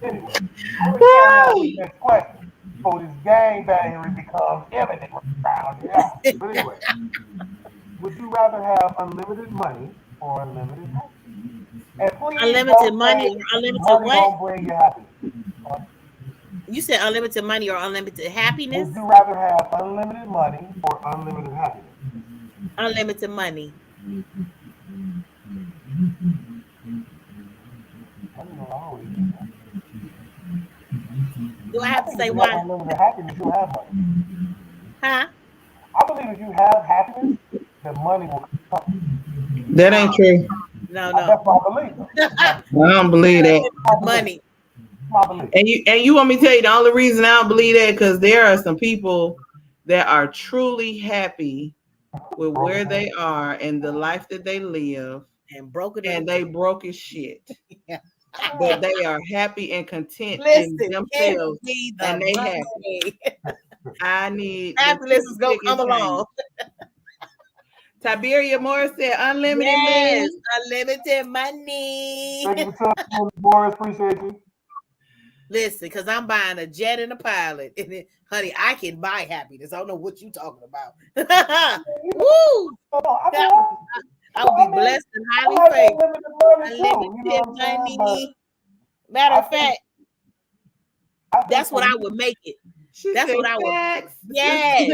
Anyway, I'm carry on with the next question. So this gangbangery becomes imminent around here. But anyway, would you rather have unlimited money or unlimited happiness? And please Unlimited money or unlimited money what? don't bring you happiness. You said unlimited money or unlimited happiness? Would you rather have unlimited money or unlimited happiness? Unlimited money. Do I have to say why? Unlimited happiness, you have money. Huh? I believe if you have happiness, then money will come. That ain't true. No. That's my belief. I don't believe that. Money. My belief. And you want me to tell you the only reason I don't believe that because there are some people that are truly happy with where they are and the life that they live, and broke it, and they broke as shit. Yeah. But they are happy and content Listen, in themselves, and they happy. I need Happiness is gonna come along. Tiberia Moore said unlimited Yes, money. unlimited money. Thank you for telling me, Boris. Appreciate you. Listen, because I'm buying a jet and a pilot. And then, honey, I can buy happiness. I don't know what you're talking about. Woo! I will be blessed and highly favored. Unlimited money. Matter of fact, that's what I would make it. That's what I would. Yes.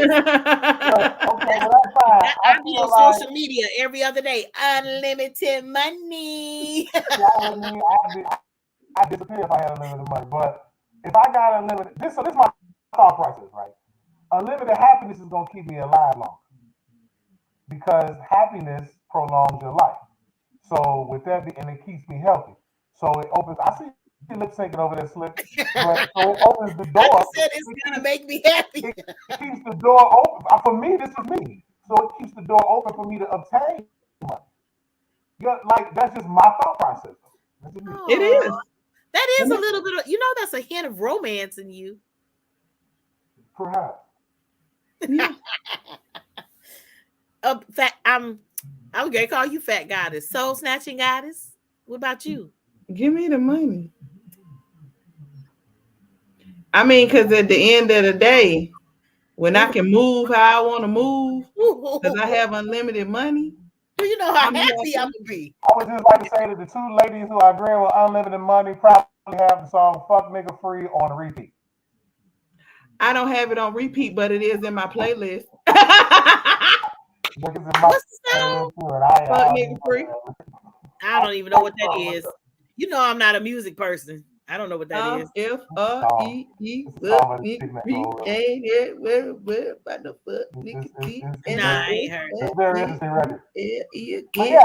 I be on social media every other day. Unlimited money. I'd disappear if I had unlimited money. But if I got unlimited, this is my thought process, right? Unlimited happiness is gonna keep me alive longer because happiness prolongs your life. So with that, and it keeps me healthy. So it opens. I see you lip syncing over there, Slip. But so it opens the door. I said it's gonna make me happy. It keeps the door open. For me, this is me. So it keeps the door open for me to obtain money. Yeah, like that's just my thought process. It is. That is a little bit of, that's a hint of romance in you. Perhaps. Yeah. I'm gonna call you fat goddess, soul snatching goddess. What about you? Give me the money. I mean, because at the end of the day, when I can move how I want to move, because I have unlimited money. Do you know how happy I would be? I would just like to say that the two ladies who are agreeing with unlimited money probably have the song "Fuck Nigga Free" on repeat. I don't have it on repeat, but it is in my playlist. What's the song? Fuck Nigga Free. I don't even know what that is. I'm not a music person. I don't know what that is. F-R-E-E It's a song by the Big Mac Roll. Nah, I ain't heard. It's a very interesting record. Yeah, okay,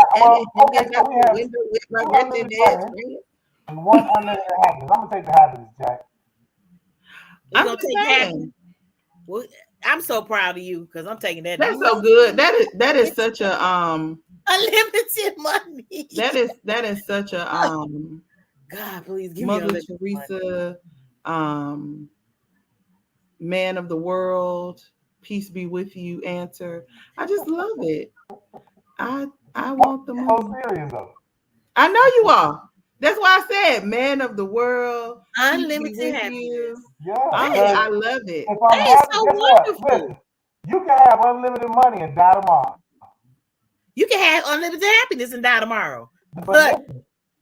so we have two unlimited money and one unlimited happiness. I'm gonna take the happiness, Jack. You're gonna take happiness. Well, I'm so proud of you because I'm taking that. That's so good. That is such a unlimited money. That is such a God, please give Mother me Teresa, man of the world, peace be with you answer. I just love it. I want the money. So serious though. I know you are. That's why I said man of the world, unlimited happiness. Yeah, I love it. If I'm happy, so wonderful. Listen, you can have unlimited money and die tomorrow. You can have unlimited happiness and die tomorrow.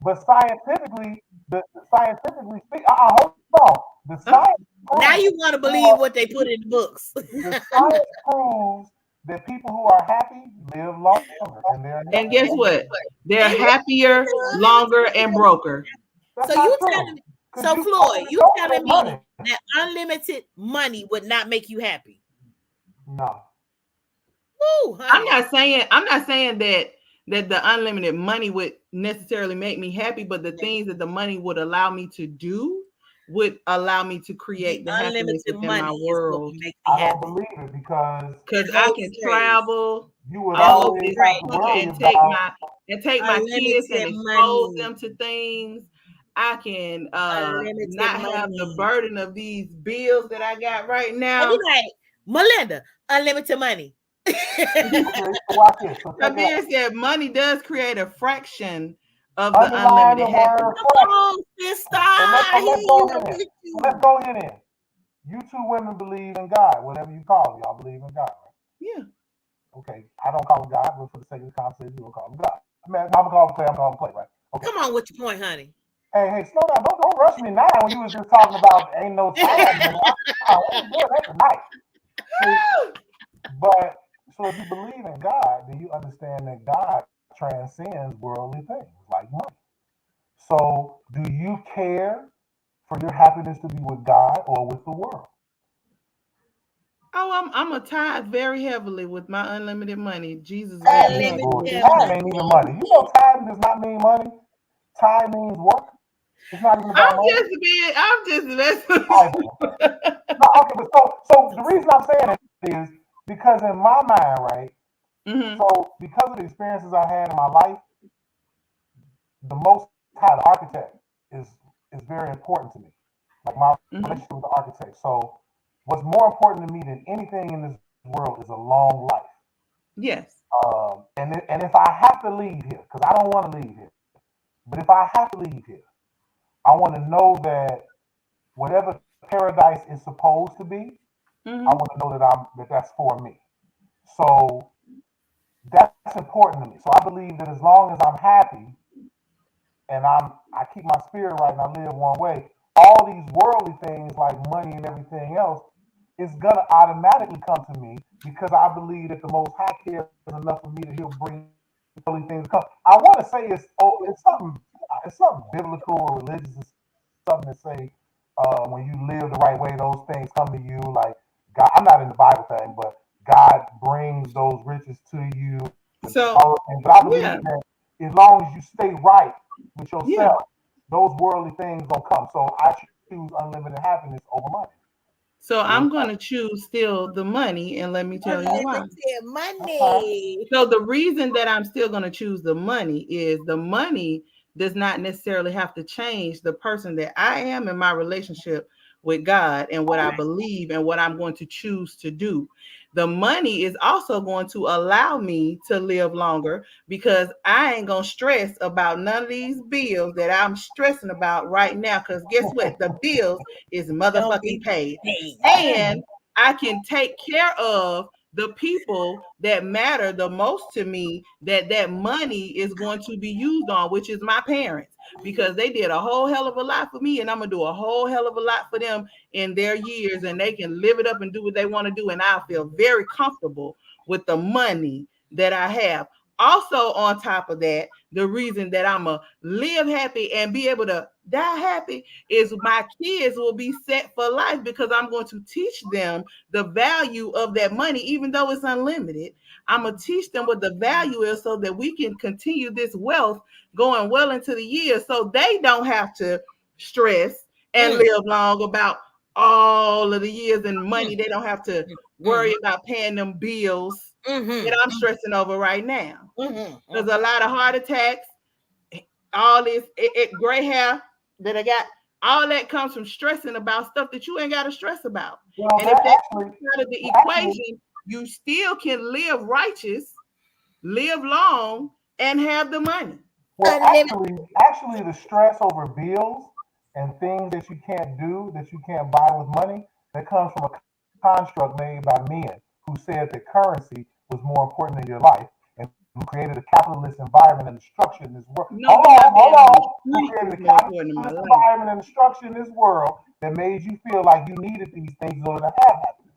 But scientifically speaking, hold on. The science now you want to believe what they put in the books. The science proves that people who are happy live longer. And guess what? They're happier, longer, and broker. So you telling me, Floyd, you telling me that unlimited money would not make you happy? No. Woo, I'm not saying that the unlimited money would necessarily make me happy, but the things that the money would allow me to do would allow me to create the happiness within my world. I don't believe it because I can travel you would all over this country and take my kids and expose them to things. I can not have the burden of these bills that I got right now. And like, Melinda, unlimited money. So being said, money does create a fraction of the unlimited happiness. Come on, sister. Let's go ahead in. You two women believe in God, whatever you call it. Y'all believe in God, right? Yeah. Okay. I don't call him God, but for the sake of the conversation, we'll call him God. I'm going to call him Clay. I'm calling him Clay, right? Okay. Come on with your point, honey. Hey, slow down. Don't rush me now when you was just talking about ain't no time. That's tonight. But so if you believe in God, then you understand that God transcends worldly things like money. So do you care for your happiness to be with God or with the world? Oh, I'm a tithe very heavily with my unlimited money. Jesus. Tithe ain't even money. You know tithe does not mean money. Tithe means work. It's not even about money. I'm just messing. Okay, so the reason I'm saying it is because in my mind, right? Mm-hmm. So because of the experiences I had in my life, the Most High, the architect, is very important to me. Like my relationship with the architect. So what's more important to me than anything in this world is a long life. Yes. And if I have to leave here, because I don't want to leave here, but if I have to leave here, I want to know that whatever paradise is supposed to be, I want to know that that's for me. So that's important to me. So I believe that as long as I'm happy and I keep my spirit right and I live one way, all these worldly things like money and everything else is gonna automatically come to me because I believe that the Most High cares enough for me that He'll bring worldly things to come. I want to say it's something biblical or religious, something to say when you live the right way, those things come to you. Like God, I'm not in the Bible thing, but God brings those riches to you. So, but I believe that as long as you stay right with yourself, those worldly things don't come. So I choose unlimited happiness over money. So I'm going to choose still the money, and let me tell you why. Money. So the reason that I'm still going to choose the money is the money does not necessarily have to change the person that I am in my relationship with God and what I believe and what I'm going to choose to do. The money is also going to allow me to live longer because I ain't going to stress about none of these bills that I'm stressing about right now. Because guess what? The bills is motherfucking paid. And I can take care of the people that matter the most to me that money is going to be used on, which is my parents, because they did a whole hell of a lot for me and I'm going to do a whole hell of a lot for them in their years and they can live it up and do what they want to do. And I feel very comfortable with the money that I have. also on top of that, the reason that I'm a live happy and be able to die happy is my kids will be set for life because I'm going to teach them the value of that money, even though it's unlimited. I'm going to teach them what the value is so that we can continue this wealth going well into the years so they don't have to stress and live long about all of the years and money. They don't have to worry about paying them bills that I'm stressing over right now. There's a lot of heart attacks, all this gray hair that I got. All that comes from stressing about stuff that you ain't got to stress about. Well, and if that's part of the equation, you still can live righteous, live long, and have the money. Well, actually, the stress over bills and things that you can't do, that you can't buy with money, that comes from a construct made by men who said that currency was more important than your life, and who created a capitalist environment and structure in this world. Hold on. Who created a capitalist environment and structure in this world that made you feel like you needed these things in order to have happiness.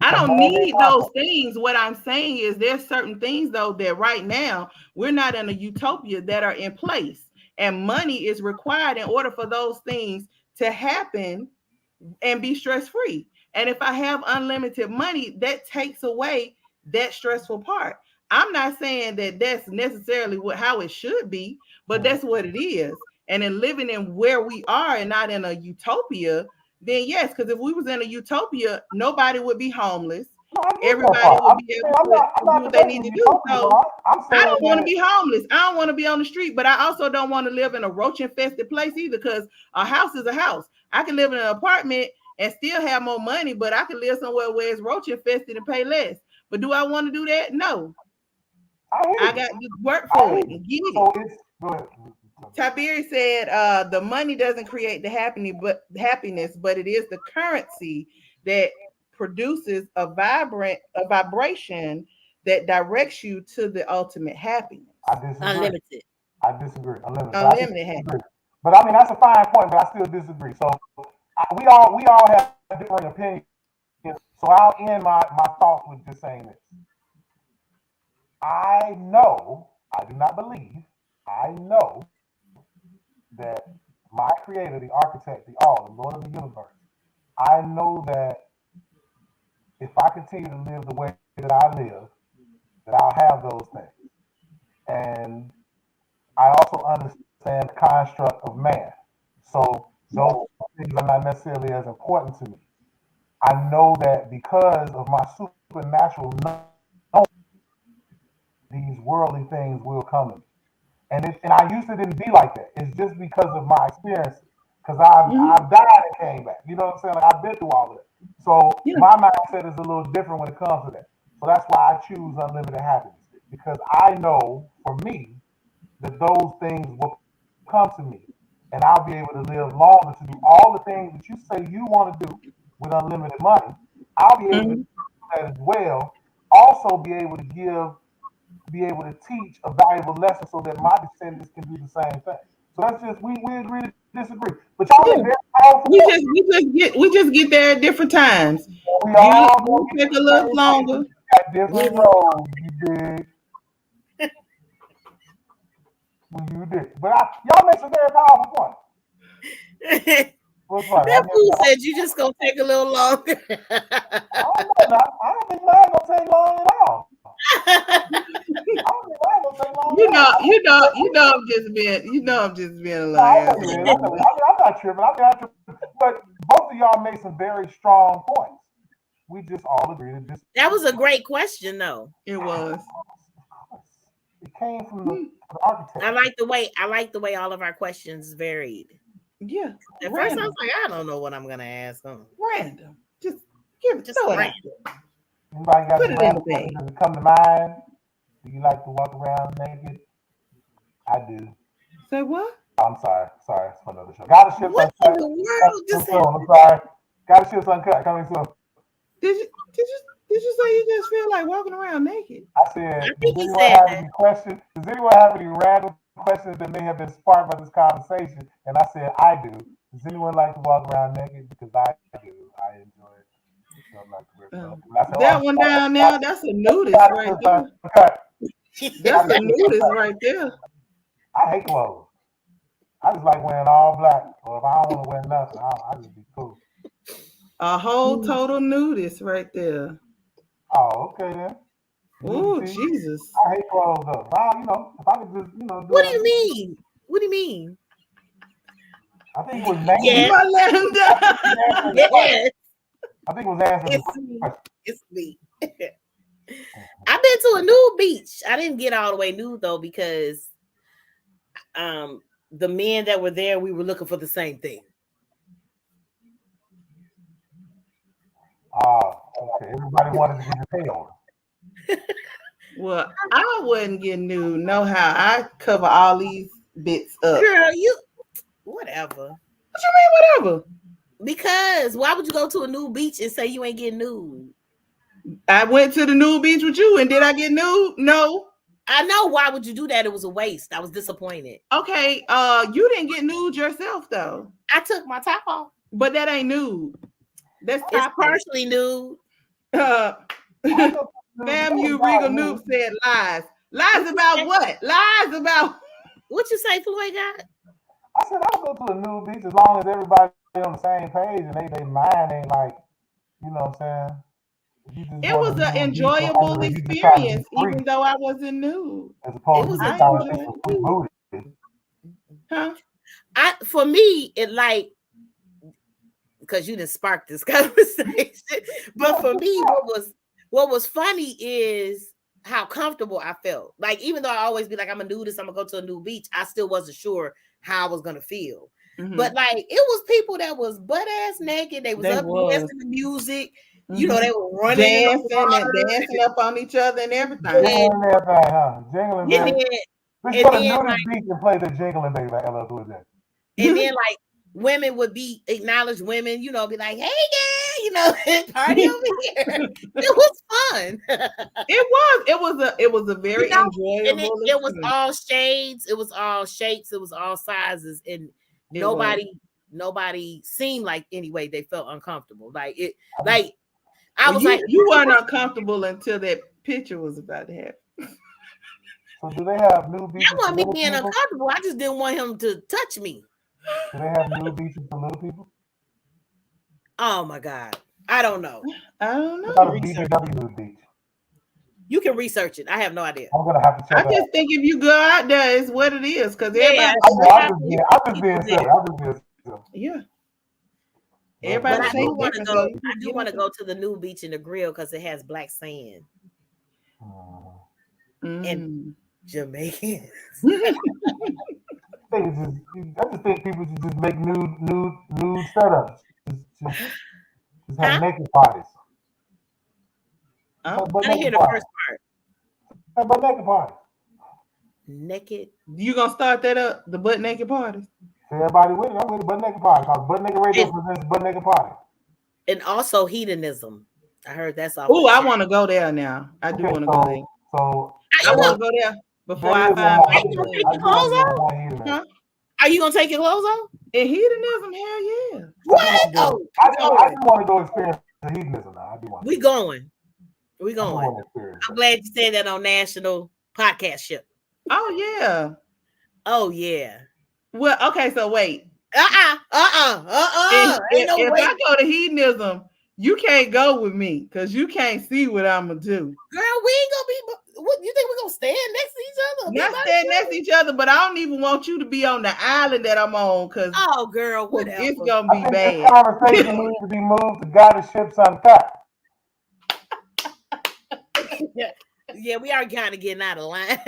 I don't need those things. What I'm saying is there's certain things, though, that right now we're not in a utopia that are in place. And money is required in order for those things to happen and be stress-free. And if I have unlimited money, that takes away that stressful part. I'm not saying that that's necessarily how it should be, but that's what it is. And in living in where we are and not in a utopia, then yes, because if we was in a utopia, nobody would be homeless. Everybody would be able to do what they need to do. So I don't want to be homeless. I don't want to be on the street, but I also don't want to live in a roach-infested place either, because a house is a house. I can live in an apartment and still have more money, but I can live somewhere where it's roach-infested and pay less. But do I want to do that? No. I got to work for it and get it. Tiberi said the money doesn't create the happiness, but it is the currency that produces a vibration that directs you to the ultimate happiness. Unlimited. I disagree. Unlimited happiness. But I mean, that's a fine point, but I still disagree. So we all have different opinions. So I'll end my thoughts with just saying this. I know, I do not believe, I know that my creator, the architect, the Lord of the universe, I know that if I continue to live the way that I live, that I'll have those things. And I also understand the construct of man. So those things are not necessarily as important to me. I know that because of my supernatural knowledge, these worldly things will come to me. And I used to didn't be like that. It's just because of my experiences. Because I've died and came back. You know what I'm saying? Like, I've been through all of it. So my mindset is a little different when it comes to that. So that's why I choose unlimited happiness. Because I know for me that those things will come to me. And I'll be able to live longer to do all the things that you say you want to do with unlimited money. I'll be able to do that as well. Also be able to teach a valuable lesson so that my descendants can do the same thing. So that's just we agree to disagree. But y'all are very powerful. We just get there at different times. We all take a little longer. Got different roads, you did. You did. But y'all make some very powerful points. That fool said you just gonna take a little longer. I don't think mine gonna take long at all. You know, I'm just being a little asshole. I'm not tripping. But both of y'all made some very strong points. We just all agreed to this. That was a great question, though. It was. It came from the architect. I like the way all of our questions varied. Yeah. At first, I was like, I don't know what I'm gonna ask them. Random. Just give it. Just random. Anybody got any random questions that come to mind? Do you like to walk around naked? I do. Say what? I'm sorry. Sorry, it's for another show. Gotta Ships Uncut. What in the world? I'm sorry. Gotta Ships Uncut coming soon. Did you say you just feel like walking around naked? I said, does anyone have any random questions that may have been sparked by this conversation? And I said, I do. Does anyone like to walk around naked? Because I do. I enjoy it. Said, that one down there, that's a nudist right there. That's a nudist right there. I hate clothes. I just like wearing all black. Or if I don't want to wear nothing, I just be cool. A whole total nudist right there. Oh, okay then. Oh, Jesus. I hate clothes though. If I could just, do What do it. you mean? What do you mean? I think it was Nancy. Yeah. You might let him down. Yes. I think it was answering. It's me. I've been to a nude beach. I didn't get all the way nude though because the men that were there, we were looking for the same thing. Okay. Everybody wanted to get the tail. Well, I wouldn't get nude. No how. I cover all these bits up. Girl, you whatever. What you mean whatever? Because why would you go to a nude beach and say you ain't getting nude? I went to the nude beach with you, and did I get nude? No. I know. Why would you do that? It was a waste. I was disappointed. Okay, you didn't get nude yourself though. I took my top off. But that ain't nude. That's It's partially nude. FAMU Regal Noob said lies. Lies about what? Lies about what you say, Floyd got? I said I'll go to a nude beach as long as everybody on the same page and they mind ain't like, you know what I'm saying? It was an enjoyable experience, even though I wasn't nude. As opposed to huh? For me, it like because you didn't spark this conversation. But for me, what was funny is how comfortable I felt. Like, even though I always be like, I'm a nudist, I'm gonna go to a nude beach, I still wasn't sure how I was gonna feel. Mm-hmm. But like, it was people that was butt ass naked. They was up dancing to music. Mm-hmm. You know, they were running, dancing up on each other and everything. Jingling, and then like, beach and play the jingling baby like LL Cool J. And then like women would be acknowledged women, you know, be like, hey girl, you know, party over here. It was fun. It was a very enjoyable. And it was all shades, it was all shapes, it was all sizes, and nobody seemed like anyway they felt uncomfortable. Like it, like I was like, you weren't uncomfortable until that picture was about to happen. So do they have new beaches? I wasn't me being uncomfortable. I just didn't want him to touch me. Do they have new beaches for little people? Oh my God. I don't know. Beach. You can research it. I have no idea. I'm gonna have to check. I just think if you go out there, it's what it is. Because everybody, yeah. Everybody, I do want to go to the new beach in the grill because it has black sand. And Jamaicans. I just think people should just make nude setups. Just have naked parties. I didn't hear the first part. But naked parties. Naked. You gonna start that up? The butt naked parties. Everybody with it. I'm with the butt naked party. Cause Butt Naked Radio presents Butt Naked Party. And also hedonism. I heard that's all. Oh, I want to go there now. I do want to go there. So I want to go there before I find. Are you gonna take your clothes off? And hedonism, hell yeah. What? I just want to go experience the hedonism now. We going. I'm glad you said that on National Podcast Ship. Oh yeah. Oh yeah. Well, okay, so wait. If I go to hedonism, you can't go with me because you can't see what I'm gonna do. Girl, we ain't gonna be. What you think we're gonna stand next to each other? Not stand next to each other, but I don't even want you to be on the island that I'm on because girl, whatever. It's gonna be bad. This conversation needs to be moved to Goddess Ships Uncut. Yeah, we are kind of getting out of line.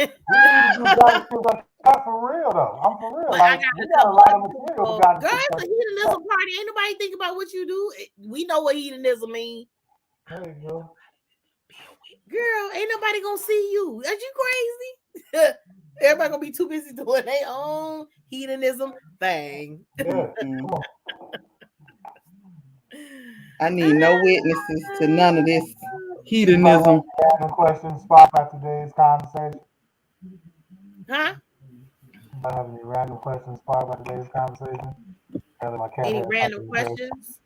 For real though, I'm for real. But like, we got a lot of material. Girl, it's a hedonism party. Ain't nobody think about what you do. We know what hedonism means. There you go. Girl, ain't nobody gonna see you. Are you crazy? Everybody gonna be too busy doing their own hedonism thing. Yeah. I need no witnesses to none of this hedonism. Random questions sparked by today's conversation. Huh? I have any random questions sparked by today's conversation? Any random questions?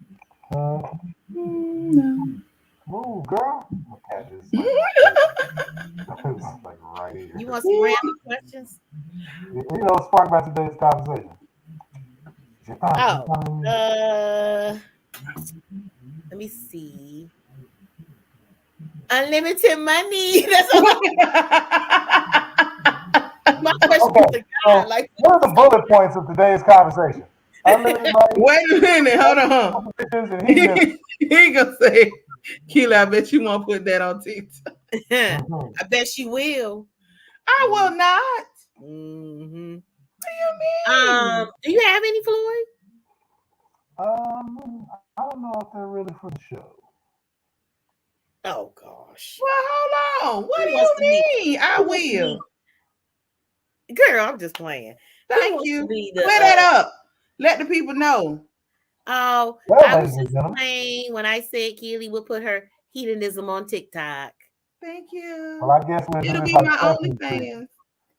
No. Move, girl. My cat is like, it's like right here. You want some random questions? Spark about today's conversation. Oh, let me see. Unlimited money. That's all. My question Okay, to God, like, what are the bullet points of today's conversation? Unlimited money. Wait a minute, hold on. And hedonism. He ain't gonna say, Keely, I bet you won't put that on TikTok. I bet she will. I will not. Mm-hmm. What do you mean? Do you have any, Floyd? I don't know if they're really for the show. Oh gosh. Well, hold on. What Who do wants you to mean? I who wants to will. Girl, I'm just playing. Who Thank wants you. to be Clear that up. Let the people know. Oh, Well, I was ladies and just gentlemen. playing when I said Keely would put her hedonism on TikTok. Thank you. Well, I guess we'll do It'll this be like my Sesame Street. OnlyFans.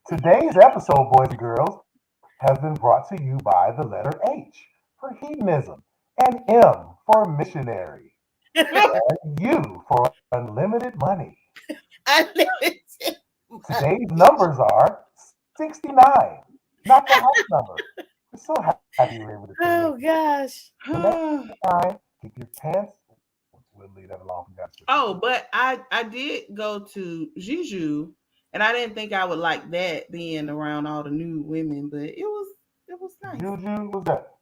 Today's episode, boys and girls, has been brought to you by the letter H for hedonism, and M for missionary, and U for unlimited money. Unlimited. Today's numbers are 69, not the house number. We're so happy you were able to do Oh it. gosh. Time, keep your pants. We'll leave that alone. Oh, but I did go to Juju, and I didn't think I would like that being around all the new women, but it was nice. Juju, what's that?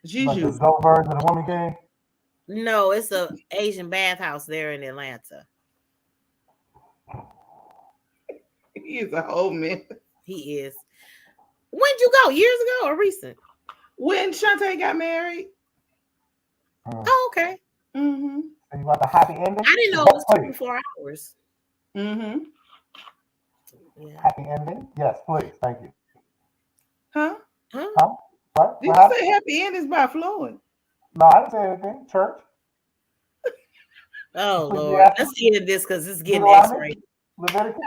Juju. Like the adult version of the Woman King? No, it's a Asian bathhouse there in Atlanta. He is a whole man. He is. When'd you go? Years ago or recent? When Shantae got married. Oh, okay. Mm-hmm. So you got the happy ending? I didn't know it was 24 hours. Mm-hmm. Yeah. Happy ending? Yes, please. Thank you. Huh? What? Did you say happy endings by Floyd? No, I didn't say anything. Church. Oh, Lord. Let's get into this because it's getting X-rated. Leviticus.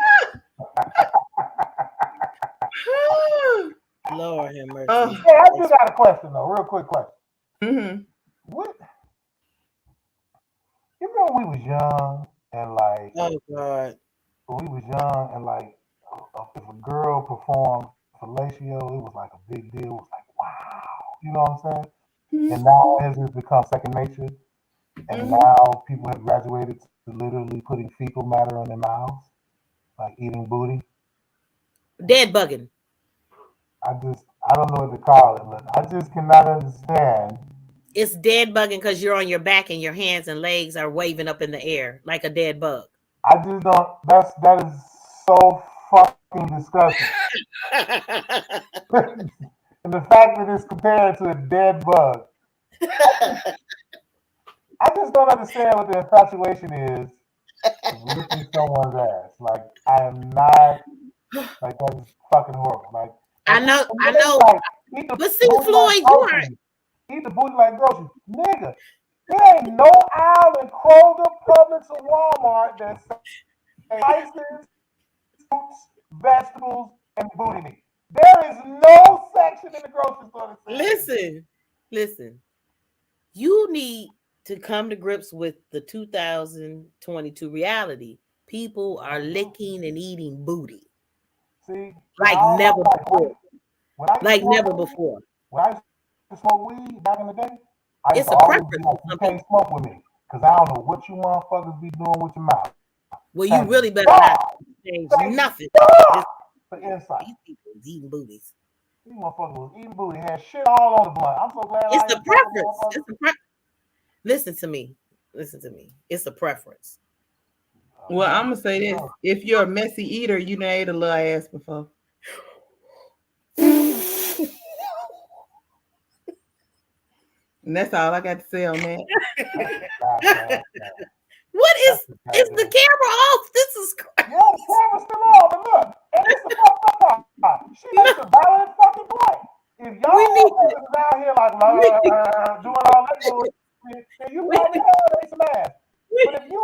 Lord have mercy. Yeah, I just got a question though. Real quick question. Mm-hmm. What? You remember when we was young and like? Oh God. When we was young and like, if a girl performed fellatio, it was like a big deal. It was like, wow. You know what I'm saying? Mm-hmm. And now it has become second nature. And now people have graduated to literally putting fecal matter in their mouths, like eating booty. Dead bugging. I don't know what to call it, but I just cannot understand. It's dead bugging because you're on your back and your hands and legs are waving up in the air like a dead bug. I just don't. That is so fucking disgusting. And the fact that it's compared to a dead bug. I just don't understand what the infatuation is of licking someone's ass. Like, I am not, like, that is fucking horrible. Like, I know. Like, but see, Floyd, you are. Eat the booty like groceries. Nigga, there ain't no aisle in Kroger, Publix, or Walmart that says spices, fruits, vegetables, and booty meat. There is no section in the grocery store that says Listen. You need to come to grips with the 2022 reality. People are licking and eating booty. See? Like never before. Never before. When I used to smoke weed back in the day, it's a preference. You can't smoke with me because I don't know what you motherfuckers be doing with your mouth. Well, you really better not change nothing. For insight. These people is eating booties. These motherfuckers was eating booty, had shit all on the blunt. I'm so glad. It's the preference. It's the preference. Listen to me. It's a preference. Well, I'm gonna say this: if you're a messy eater, you done ate a little ass before. And that's all I got to say on that. What is the camera off? This is crazy. Yeah, the camera's still on, but look, and it's the fucked up. She makes a valid fucking point. If y'all motherfuckers is out here like doing all that bullshit, then you probably have some ass. But if you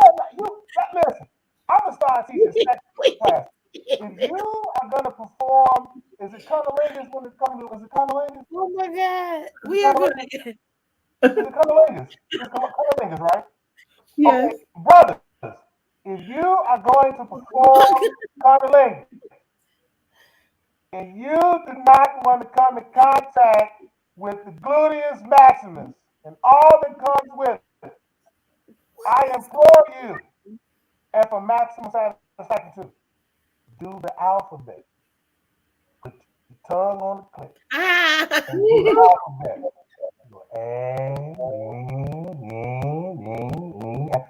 listen, I'm gonna start teaching sex class. If you are gonna perform, is it cunnilingus when it comes to? Is it cunnilingus? Oh my God, we are gonna. Is it cunnilingus? It's cunnilingus, right? Yes. Okay, brothers, if you are going to perform cunnilingus, and you do not want to come in contact with the gluteus maximus and all that comes with it, I implore you, and for maximum satisfaction too, do the alphabet. Put your tongue on the clip Ah. and do the alphabet. Go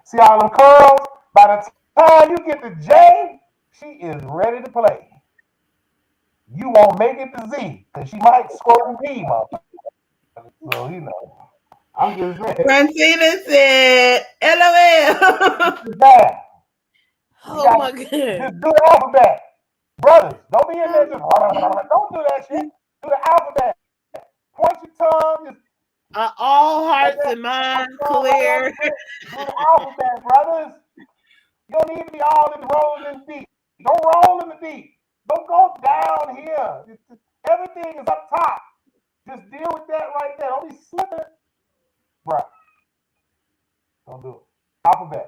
see all them curls? By the time you get to J, she is ready to play. You won't make it to Z because she might squirt and pee, motherfucker. So, I'm just saying. Francina said, LOL. Bad. Oh my Just god. do the alphabet. Brothers, don't be in there just don't do that shit. Do the alphabet. Point your tongue. Just Are all hearts and minds clear? do the alphabet, brothers. You don't need to be all in the rolling in the deep. Don't roll in the deep. Don't go down here. Everything is up top. Just deal with that right there. Don't be slipping. Bruh. Don't do it. Alphabet.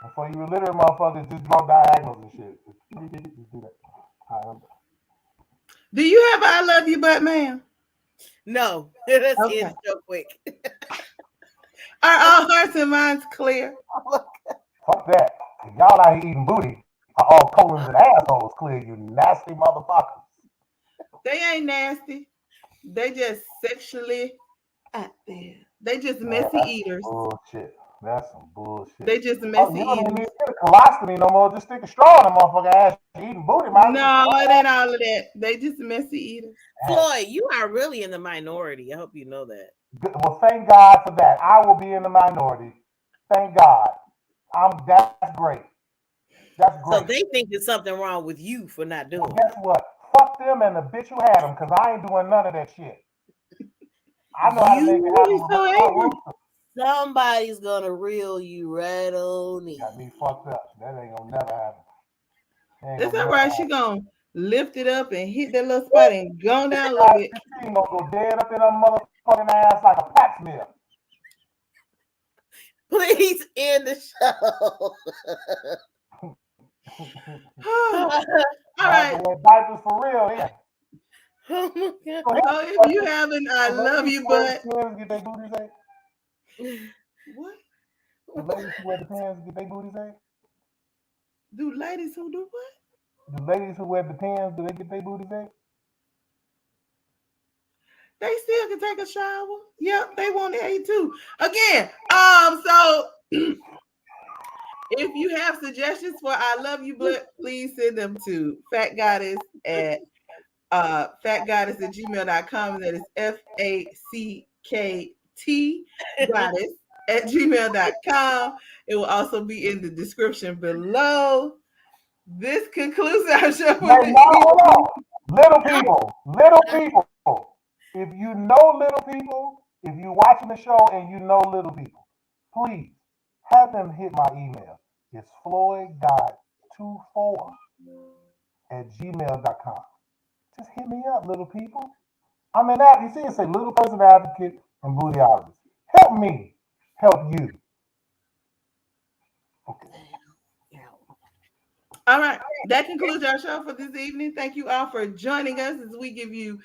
Before you illiterate motherfuckers, just draw diagonals and shit. Just do that. Do you have I love you, but ma'am? No, let's Okay. end so quick. Are all hearts and minds clear? Fuck that. If y'all out here eating booty, are all colons and assholes clear, you nasty motherfuckers. They ain't nasty. They just sexually active. They just messy eaters. Bullshit. That's some bullshit. They just messy you don't even eaters. need to get a colostomy no more. Just stick a straw in the motherfucker ass. Eating booty, man. No, it ain't all of that. They just messy eaters. Floyd, you are really in the minority. I hope you know that. Well, thank God for that. I will be in the minority. Thank God. That's great. That's great. So they think there's something wrong with you for not doing it. Guess what? Fuck them and the bitch who had them, because I ain't doing none of that shit. I know how to make it happen. so angry. Somebody's gonna reel you right on in. Got me fucked up. That ain't gonna never happen. That's all right. She gonna lift it up and hit that little spot and go down a little bit. She gonna go dead up in her motherfucking ass like a pap smear. Please end the show. All right. Diapers for real, yeah. Oh my God. So if you haven't, I love you, but Get their booties ate. what? The ladies who wear the pants get their booties ate. Do ladies who do what? The ladies who wear the pants, do they get their booties ate? They still can take a shower. Yep, they want to eat too. Again, so if you have suggestions for I love you, but please send them to fatgoddess at fatgoddess@gmail.com. That is FACKT goddess at gmail.com. It will also be in the description below. This concludes our show. Little people. If you know little people, if you're watching the show and you know little people, please have them hit my email. It's floydgod24 at gmail.com. Just hit me up, little people. I'm an advocate. You see, it say little person advocate and bootyologist. Help me help you. Okay. All right. That concludes our show for this evening. Thank you all for joining us as we do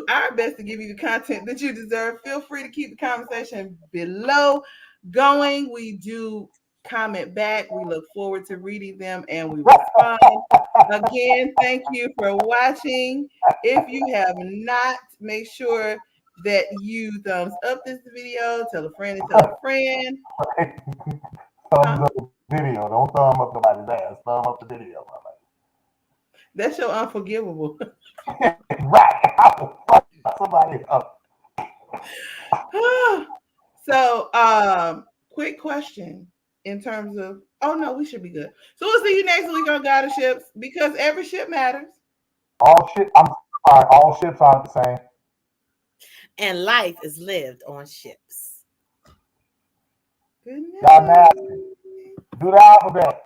our best to give you the content that you deserve. Feel free to keep the conversation below going. We do comment back. We look forward to reading them and we respond. Again, thank you for watching. If you have not, make sure that you thumbs up this video, tell a friend and tell a friend. Thumbs up the video. Don't thumb up nobody's ass. Thumb up the video. That's your unforgivable. Right. I will fuck somebody up. So, quick question in terms of, oh no, we should be good. So we'll see you next week on Goddess Ships because every ship matters. All ships aren't the same. And life is lived on ships. Good night. Y'all nasty. Do the alphabet.